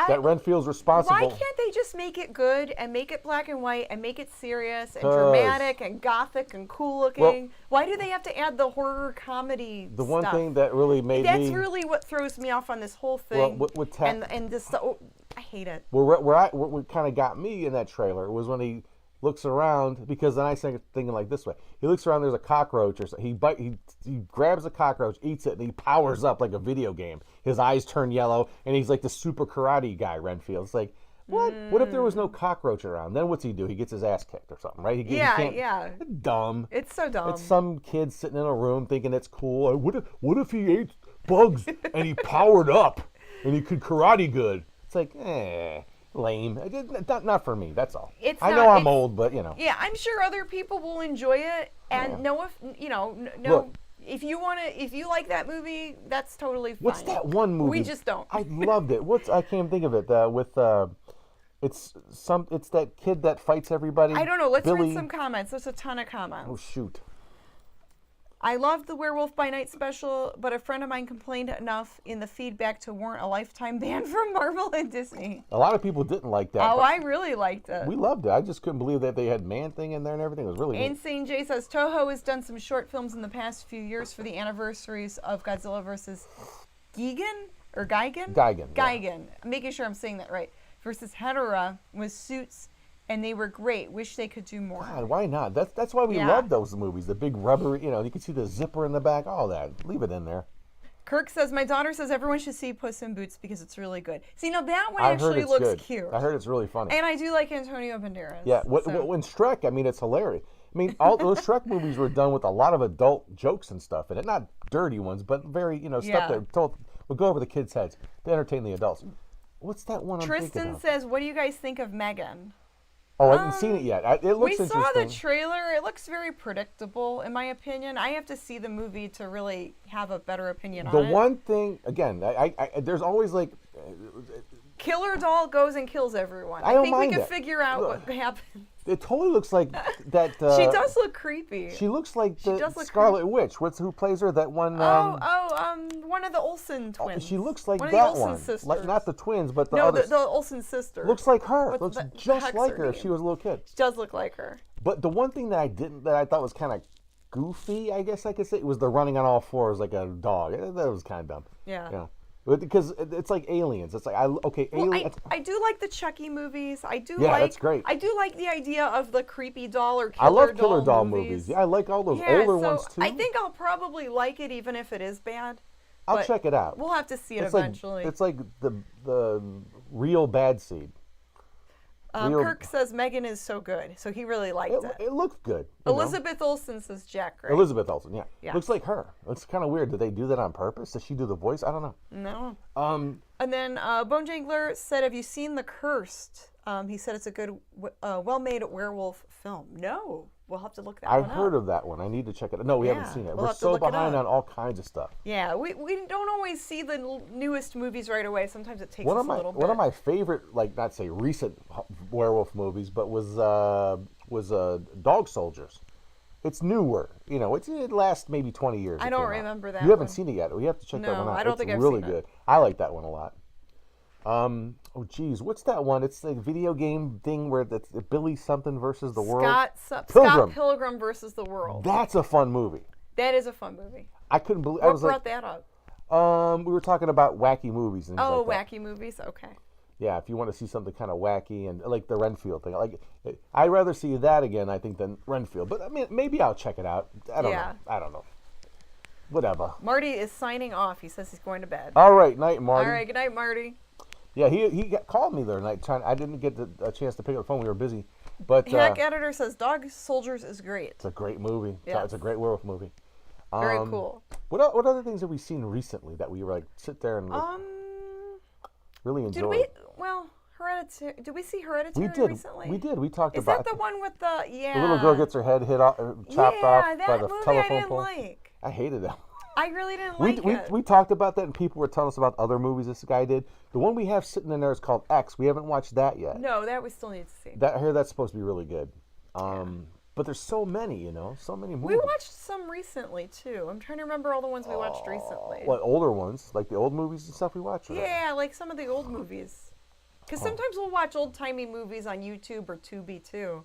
Speaker 2: That Renfield's responsible.
Speaker 1: Why can't they just make it good and make it black and white and make it serious and dramatic and gothic and cool looking? Well, why do they have to add the horror comedy
Speaker 2: The one thing that really made
Speaker 1: That's really what throws me off on this whole thing.
Speaker 2: Well,
Speaker 1: and this, I hate it.
Speaker 2: What kind of got me in that trailer was when he looks around, because then I started thinking like this way. He looks around, there's a cockroach, or something. He grabs a cockroach, eats it, and he powers up like a video game. His eyes turn yellow, and he's like the super karate guy, Renfield. It's like, what? What if there was no cockroach around? Then what's he do? He gets his ass kicked or something, right?
Speaker 1: Yeah.
Speaker 2: Dumb.
Speaker 1: It's so dumb.
Speaker 2: It's some kid sitting in a room thinking it's cool. What if he ate bugs and he powered up and he could karate good? It's like, lame. Not for me. That's all. I
Speaker 1: It's
Speaker 2: know
Speaker 1: not-
Speaker 2: I'm old, but you know.
Speaker 1: Yeah, I'm sure other people will enjoy it, and
Speaker 2: Look.
Speaker 1: if you like that movie, that's totally fine.
Speaker 2: What's that one movie?
Speaker 1: We just don't.
Speaker 2: I loved it. I can't think of it. It's that kid that fights everybody.
Speaker 1: I don't know. Let's
Speaker 2: Billy.
Speaker 1: read some comments. There's a ton of comments.
Speaker 2: Oh shoot.
Speaker 1: I loved the Werewolf by Night special, but a friend of mine complained enough in the feedback to warrant a lifetime ban from Marvel and Disney.
Speaker 2: A lot of people didn't like that.
Speaker 1: Oh,
Speaker 2: but
Speaker 1: I really liked it.
Speaker 2: we loved it. I just couldn't believe that they had Man-Thing in there and everything. It was really neat.
Speaker 1: Insane Jay says Toho has done some short films in the past few years for the anniversaries of Godzilla versus Gigan or Gigan.
Speaker 2: Gigan, yeah.
Speaker 1: Gigan. I'm making sure I'm saying that right. Versus Hedorah with suits, and they were great. Wish they could do more.
Speaker 2: God, why not? That's why we
Speaker 1: Yeah.
Speaker 2: love those movies. The big rubber, you can see the zipper in the back, all that. Leave it in there.
Speaker 1: Kirk says, my daughter says everyone should see Puss in Boots because it's really good. See, now that one
Speaker 2: I heard
Speaker 1: actually
Speaker 2: it's
Speaker 1: looks
Speaker 2: good.
Speaker 1: cute.
Speaker 2: I heard it's really funny.
Speaker 1: And I do like Antonio Banderas.
Speaker 2: Yeah,
Speaker 1: so-
Speaker 2: when Shrek, I mean, it's hilarious. I mean, all those Shrek movies were done with a lot of adult jokes and stuff in it. Not dirty ones, but very,
Speaker 1: Yeah.
Speaker 2: stuff that would go over the kids' heads to entertain the adults. What's that one I'm thinking
Speaker 1: Tristan
Speaker 2: of?
Speaker 1: says, what do you guys think of Megan?
Speaker 2: Oh, I haven't seen it yet. It looks
Speaker 1: We
Speaker 2: interesting.
Speaker 1: saw the trailer. It looks very predictable, in my opinion. I have to see the movie to really have a better opinion
Speaker 2: The
Speaker 1: on it.
Speaker 2: one thing, again, there's always like,
Speaker 1: Killer doll goes and kills everyone.
Speaker 2: I don't
Speaker 1: think we
Speaker 2: mind
Speaker 1: can
Speaker 2: that.
Speaker 1: figure out
Speaker 2: Look.
Speaker 1: what happened.
Speaker 2: it totally looks like that.
Speaker 1: She does look creepy.
Speaker 2: She looks like the
Speaker 1: does look
Speaker 2: Scarlet Witch. Who plays her? That one.
Speaker 1: One of the Olsen twins.
Speaker 2: She looks like
Speaker 1: one of
Speaker 2: that
Speaker 1: the Olsen
Speaker 2: one.
Speaker 1: sisters.
Speaker 2: Like not the twins, but the
Speaker 1: no,
Speaker 2: other.
Speaker 1: the Olsen sister.
Speaker 2: Looks like her.
Speaker 1: What's
Speaker 2: Looks
Speaker 1: the
Speaker 2: just
Speaker 1: heck's
Speaker 2: like
Speaker 1: her
Speaker 2: her if
Speaker 1: name?
Speaker 2: she was a little kid.
Speaker 1: She does look like her.
Speaker 2: But the one thing that I thought was kind of goofy, I guess I could say, was the running on all fours like a dog. That was kind of dumb.
Speaker 1: Yeah.
Speaker 2: Because it's like aliens. It's like aliens.
Speaker 1: I do like the Chucky movies. I do
Speaker 2: Yeah,
Speaker 1: like.
Speaker 2: that's great.
Speaker 1: I do like the idea of the creepy doll or killer
Speaker 2: I love killer doll
Speaker 1: movies.
Speaker 2: movies. Yeah, I like all those
Speaker 1: Yeah,
Speaker 2: older
Speaker 1: so
Speaker 2: ones too.
Speaker 1: I think I'll probably like it even if it is bad.
Speaker 2: I'll
Speaker 1: but
Speaker 2: check it out.
Speaker 1: We'll have to see it
Speaker 2: It's
Speaker 1: eventually.
Speaker 2: It's like the real bad seed. real-
Speaker 1: Kirk says Megan is so good, so he really liked it.
Speaker 2: It looked good. you know?
Speaker 1: Elizabeth Olsen says Jack, right?
Speaker 2: Elizabeth Olsen, yeah.
Speaker 1: Yeah.
Speaker 2: Looks like her. It's kind of weird. Did they do that on purpose? Does she do the voice? I don't know.
Speaker 1: No.
Speaker 2: Um,
Speaker 1: And then Bone Jangler said, have you seen The Cursed? He said it's a good, well-made werewolf film. No. We'll have to look that
Speaker 2: I've
Speaker 1: one up.
Speaker 2: heard of that one. I need to check it out. No, we haven't
Speaker 1: Yeah,
Speaker 2: seen it.
Speaker 1: we'll
Speaker 2: We're
Speaker 1: have to
Speaker 2: so
Speaker 1: look it
Speaker 2: behind
Speaker 1: up.
Speaker 2: on all kinds of stuff.
Speaker 1: Yeah, we don't always see the newest movies right away. Sometimes it takes
Speaker 2: One
Speaker 1: us
Speaker 2: of my
Speaker 1: a little bit.
Speaker 2: one of my favorite, like not say recent werewolf movies, but was Dog Soldiers. It's newer, it lasts maybe 20 years.
Speaker 1: I
Speaker 2: it
Speaker 1: don't
Speaker 2: came out.
Speaker 1: remember that
Speaker 2: You haven't
Speaker 1: one.
Speaker 2: seen it yet. We have to check that
Speaker 1: No,
Speaker 2: one out.
Speaker 1: I don't
Speaker 2: It's
Speaker 1: think I've
Speaker 2: really
Speaker 1: seen it.
Speaker 2: good. I like that one a lot. Oh geez, what's that one? It's the video game thing where it's Billy something versus the world.
Speaker 1: Scott
Speaker 2: Pilgrim.
Speaker 1: Pilgrim versus the World.
Speaker 2: That's a fun movie.
Speaker 1: That is a fun movie.
Speaker 2: I couldn't believe. I
Speaker 1: What
Speaker 2: was
Speaker 1: brought
Speaker 2: like,
Speaker 1: that up?
Speaker 2: we were talking about wacky movies and things
Speaker 1: Oh,
Speaker 2: like that.
Speaker 1: wacky movies. Okay.
Speaker 2: Yeah, if you want to see something kind of wacky and like the Renfield thing, like I'd rather see that again, I think, than Renfield. But I mean, maybe I'll check it out. I don't
Speaker 1: Yeah.
Speaker 2: know. I don't know. Whatever.
Speaker 1: Marty is signing off. He says he's going to bed.
Speaker 2: All right, night, Marty.
Speaker 1: All right. Good night, Marty.
Speaker 2: Yeah, he called me the other night. I didn't get a chance to pick up the phone. We were busy. But
Speaker 1: Hack Editor says Dog Soldiers is great.
Speaker 2: it's a great movie.
Speaker 1: Yes.
Speaker 2: It's a great werewolf movie.
Speaker 1: Very cool.
Speaker 2: What other things have we seen recently that we were like sit there and really enjoy?
Speaker 1: Hereditary. Did we see Hereditary
Speaker 2: We did.
Speaker 1: recently?
Speaker 2: We did. We talked
Speaker 1: Is
Speaker 2: about
Speaker 1: that the one with the
Speaker 2: the little girl gets her head chopped off
Speaker 1: that
Speaker 2: by the
Speaker 1: movie
Speaker 2: telephone
Speaker 1: I didn't
Speaker 2: pole.
Speaker 1: like.
Speaker 2: I hated that.
Speaker 1: I really didn't like it.
Speaker 2: We talked about that, and people were telling us about other movies this guy did. The one we have sitting in there is called X. We haven't watched that yet.
Speaker 1: No, that we still need to see.
Speaker 2: I hear that's supposed to be really good. But there's so many, so many movies.
Speaker 1: We watched some recently too. I'm trying to remember all the ones we watched recently.
Speaker 2: What, older ones, like the old movies and stuff we watch? Or
Speaker 1: Yeah, like some of the old movies. Because sometimes we'll watch old-timey movies on YouTube or Tubi too.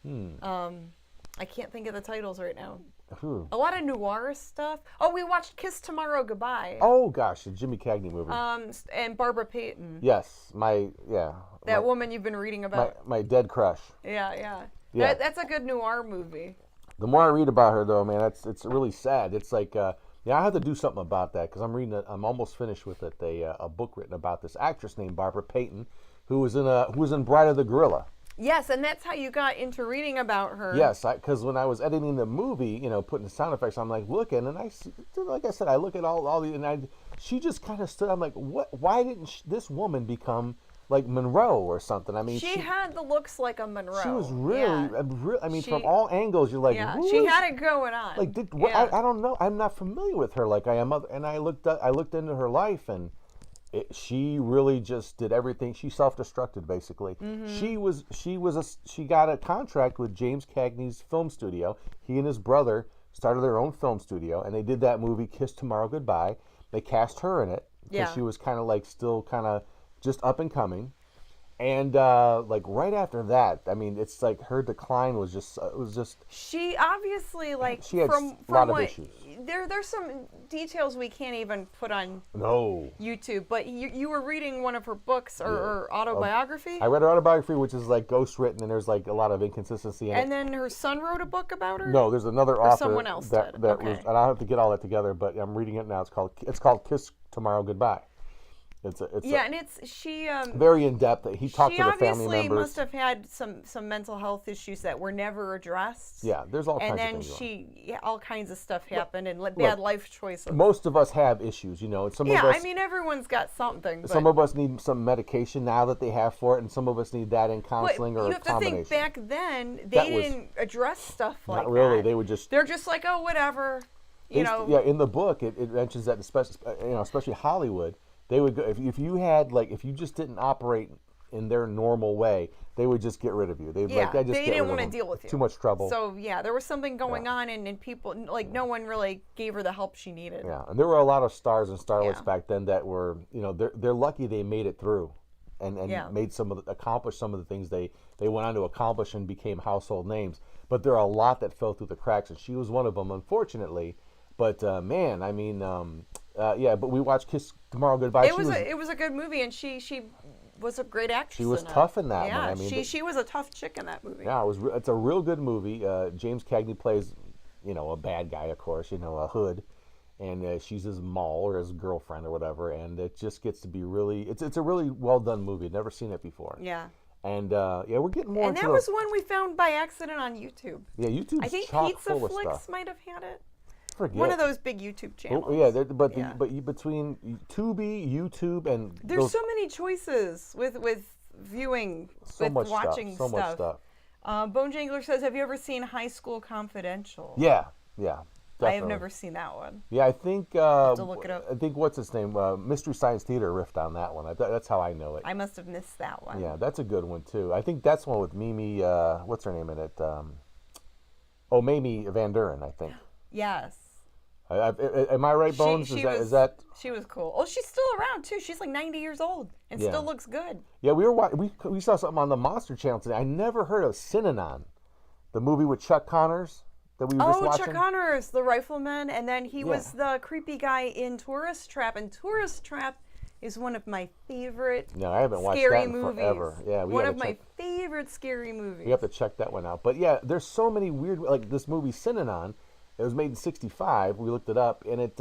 Speaker 1: I can't think of the titles right now. A lot of noir stuff. Oh, we watched Kiss Tomorrow Goodbye.
Speaker 2: Oh gosh, the Jimmy Cagney movie.
Speaker 1: And Barbara Payton.
Speaker 2: Yes,
Speaker 1: That woman you've been reading about.
Speaker 2: my dead crush.
Speaker 1: Yeah.
Speaker 2: Yeah.
Speaker 1: That's a good noir movie.
Speaker 2: The more I read about her, though, man, it's really sad. It's like, I have to do something about that because I'm almost finished with it. A book written about this actress named Barbara Payton, who was in Bride of the Gorilla.
Speaker 1: Yes, and that's how you got into reading about her.
Speaker 2: Yes, because when I was editing the movie, putting the sound effects, I'm like looking, and I see, like I said, I look at all the, and she just kind of stood. I'm like, what? Why didn't this woman become like Monroe or something. I mean,
Speaker 1: she had the looks like a Monroe.
Speaker 2: She was really,
Speaker 1: yeah.
Speaker 2: I mean, from all angles, you're like,
Speaker 1: yeah,
Speaker 2: who
Speaker 1: she
Speaker 2: is
Speaker 1: had it going on.
Speaker 2: Like,
Speaker 1: yeah.
Speaker 2: I don't know. I'm not familiar with her like I am. And I looked into her life, and she really just did everything. She self-destructed basically. She got a contract with James Cagney's film studio. He and his brother started their own film studio, and they did that movie Kiss Tomorrow Goodbye. They cast her in it because she was kind of like still kind of just up and coming. And like right after that, I mean, it's like her decline was just
Speaker 1: She obviously like
Speaker 2: she had
Speaker 1: from
Speaker 2: a lot of
Speaker 1: what
Speaker 2: issues.
Speaker 1: There's some details we can't even put on YouTube. But you were reading one of her books or autobiography.
Speaker 2: I read her autobiography, which is like ghostwritten, and there's like a lot of inconsistency in it.
Speaker 1: And then her son wrote a book about her.
Speaker 2: No, there's another author.
Speaker 1: Someone else
Speaker 2: that
Speaker 1: did.
Speaker 2: was, and I'll have to get all that together. But I'm reading it now. It's called Kiss Tomorrow Goodbye. It's
Speaker 1: and it's she
Speaker 2: very in depth. He talked to the family members.
Speaker 1: She obviously must have had some mental health issues that were never addressed.
Speaker 2: Yeah, there's all kinds of
Speaker 1: things.
Speaker 2: And
Speaker 1: then all kinds of stuff happened and bad life choices.
Speaker 2: Most of us have issues, you know. Some of us,
Speaker 1: I mean, everyone's got something. But
Speaker 2: some of us need some medication now that they have for it, and some of us need that in counseling or a combination.
Speaker 1: You have to think back then they didn't address stuff like that.
Speaker 2: Not really. They would just.
Speaker 1: They're just like, oh, whatever. You know.
Speaker 2: Yeah, in the book it mentions that especially Hollywood. They would go if you just didn't operate in their normal way, they would just get rid of you. They
Speaker 1: didn't want to deal with you.
Speaker 2: Too much trouble.
Speaker 1: So there was something going on, and people like no one really gave her the help she needed.
Speaker 2: Yeah, and there were a lot of stars and starlets back then that were they're lucky they made it through, and accomplished some of the things they went on to accomplish and became household names. But there are a lot that fell through the cracks, and she was one of them, unfortunately. But man, I mean. But we watched Kiss Tomorrow Goodbye.
Speaker 1: It was a good movie, and she was a great actress.
Speaker 2: She was tough in that one. I mean,
Speaker 1: she was a tough chick in that movie.
Speaker 2: Yeah, it's a real good movie. James Cagney plays, a bad guy, of course, a hood, and she's his moll or his girlfriend or whatever, and it just gets to be it's a really well done movie. I've never seen it before.
Speaker 1: Yeah.
Speaker 2: And we're getting more.
Speaker 1: And that was one we found by accident on YouTube.
Speaker 2: Yeah, YouTube's
Speaker 1: I think
Speaker 2: chock
Speaker 1: Pizza
Speaker 2: full of
Speaker 1: Flicks
Speaker 2: stuff.
Speaker 1: might have had it.
Speaker 2: One
Speaker 1: of those big YouTube channels.
Speaker 2: But between Tubi, YouTube, and
Speaker 1: there's so many choices with viewing, watching
Speaker 2: stuff. So much stuff.
Speaker 1: Bone Jangler says, "Have you ever seen High School Confidential?"
Speaker 2: Yeah. Definitely.
Speaker 1: I have never seen that one.
Speaker 2: Yeah, I think.
Speaker 1: I have to look it up.
Speaker 2: I think what's its name? Mystery Science Theater riffed on that one. That's how I know it.
Speaker 1: I must have missed that one.
Speaker 2: Yeah, that's a good one too. I think that's one with Mimi. What's her name in it? Mamie Van Duren, I think.
Speaker 1: Yes.
Speaker 2: Am I right, Bones? Is that?
Speaker 1: She was cool. Oh, she's still around too. She's like 90 years old and still looks good.
Speaker 2: Yeah, we saw something on the Monster Channel today. I never heard of Synanon, the movie with Chuck Connors that we were just watching.
Speaker 1: Chuck Connors, the rifleman, and then he was the creepy guy in Tourist Trap. And Tourist Trap is one of my favorite.
Speaker 2: No, I haven't watched
Speaker 1: scary
Speaker 2: that in
Speaker 1: movies.
Speaker 2: Forever. Yeah,
Speaker 1: one of my favorite scary movies.
Speaker 2: We have to check that one out. But yeah, there's so many weird like this movie Synanon. It was made in '65. We looked it up, and it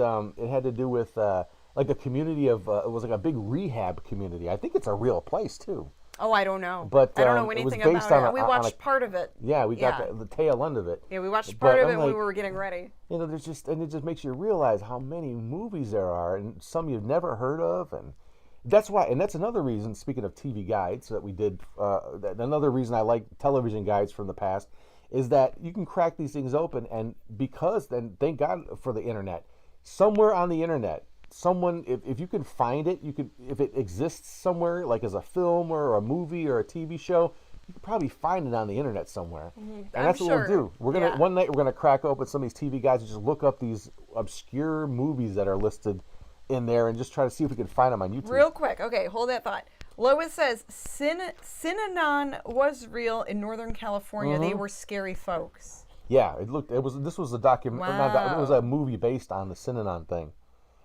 Speaker 2: had to do with like a community of it was like a big rehab community. I think it's a real place too.
Speaker 1: Oh, I don't know.
Speaker 2: But
Speaker 1: I don't know anything about it. We watched part of it.
Speaker 2: Yeah, we got the tail end of it.
Speaker 1: Yeah, we watched part of it when we were getting ready.
Speaker 2: There's just it just makes you realize how many movies there are, and some you've never heard of, and that's why. And that's another reason. Speaking of TV guides that we did, another reason I like television guides from the past. Is that you can crack these things open, and thank God for the internet. Somewhere on the internet, someone, if you can find it, if it exists somewhere, like as a film or a movie or a TV show, you can probably find it on the internet somewhere. Mm-hmm. And that's what we'll do. We're gonna one night we're gonna crack open some of these TV guides and just look up these obscure movies that are listed in there and just try to see if we can find them on YouTube.
Speaker 1: Real quick, okay, hold that thought. Lois says, Synanon was real in Northern California. They were scary folks.
Speaker 2: Yeah, this was a documentary. It was a movie based on the Synanon thing.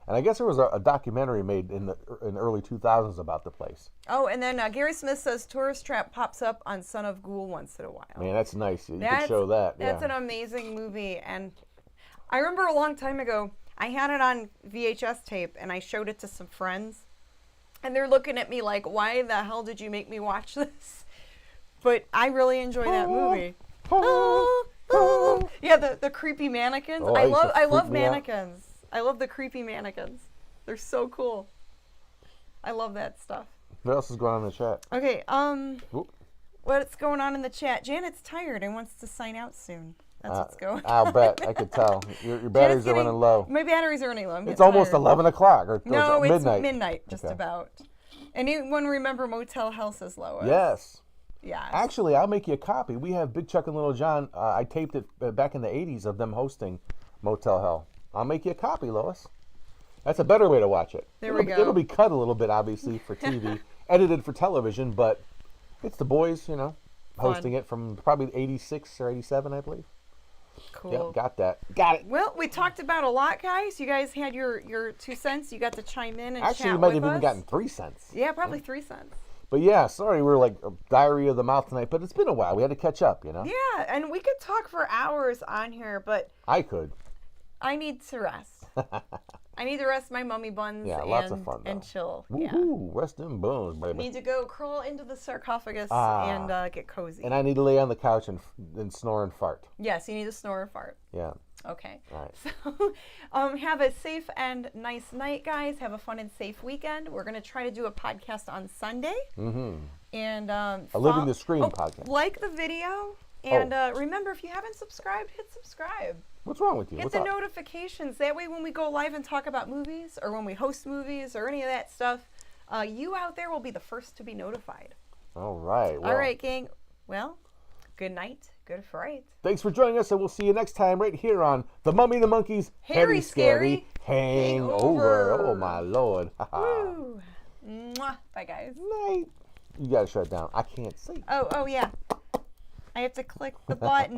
Speaker 2: And I guess there was a documentary made in the early 2000s about the place.
Speaker 1: Oh, and then Gary Smith says Tourist Trap pops up on Son of Ghoul once in a while.
Speaker 2: Man, that's nice. You can show that.
Speaker 1: That's an amazing movie. And I remember a long time ago, I had it on VHS tape, and I showed it to some friends. And they're looking at me like, why the hell did you make me watch this? But I really enjoy that movie. Yeah, the creepy mannequins. I love mannequins. I love the creepy mannequins. They're so cool. I love that stuff.
Speaker 2: What else is going on in the chat?
Speaker 1: Okay,
Speaker 2: Oop.
Speaker 1: what's going on in the chat? Janet's tired and wants to sign out soon. That's what's going on.
Speaker 2: I'll bet. I could tell. Your batteries are running low.
Speaker 1: My batteries are running low.
Speaker 2: It's almost 11 o'clock. Or
Speaker 1: no,
Speaker 2: midnight.
Speaker 1: It's midnight, just about. Anyone remember Motel House is Lois?
Speaker 2: Yes.
Speaker 1: Yeah.
Speaker 2: Actually, I'll make you a copy. We have Big Chuck and Little John. I taped it back in the 80s of them hosting Motel Hell. I'll make you a copy, Lois. That's a better way to watch it.
Speaker 1: We go.
Speaker 2: It'll be cut a little bit, obviously, for TV, edited for television, but it's the boys, hosting it from probably 86 or 87, I believe.
Speaker 1: Cool.
Speaker 2: Yep, got that. Got it.
Speaker 1: Well, we talked about a lot, guys. You guys had your 2 cents. You got to chime in and
Speaker 2: Actually,
Speaker 1: chat
Speaker 2: you might
Speaker 1: with
Speaker 2: have even
Speaker 1: us.
Speaker 2: gotten 3 cents.
Speaker 1: Yeah, probably 3 cents.
Speaker 2: But yeah, sorry, we're like a diary of the mouth tonight, but it's been a while. We had to catch up,
Speaker 1: Yeah, and we could talk for hours on here, but
Speaker 2: I could.
Speaker 1: I need to rest. I need to rest my mummy buns
Speaker 2: lots of fun,
Speaker 1: and chill.
Speaker 2: Woohoo, rest in bones, baby.
Speaker 1: Need to go crawl into the sarcophagus and get cozy.
Speaker 2: And I need to lay on the couch and snore and fart.
Speaker 1: Yes, you need to snore and fart.
Speaker 2: Yeah.
Speaker 1: Okay.
Speaker 2: All right.
Speaker 1: So have a safe and nice night, guys. Have a fun and safe weekend. We're going to try to do a podcast on Sunday.
Speaker 2: Mm-hmm.
Speaker 1: And
Speaker 2: a Living the Screen podcast.
Speaker 1: Like the video. And remember, if you haven't subscribed, hit subscribe.
Speaker 2: What's wrong with you?
Speaker 1: Hit the notifications. That way when we go live and talk about movies or when we host movies or any of that stuff, you out there will be the first to be notified.
Speaker 2: All right. Well,
Speaker 1: all right, gang. Well, good night. Good fright.
Speaker 2: Thanks for joining us, and we'll see you next time right here on The Mummy and the Monkey's
Speaker 1: Harry Scary
Speaker 2: Hangover. Oh, my Lord.
Speaker 1: Woo. Mwah. Bye, guys.
Speaker 2: Night. You got to shut it down. I can't see.
Speaker 1: Oh, yeah. I have to click the button.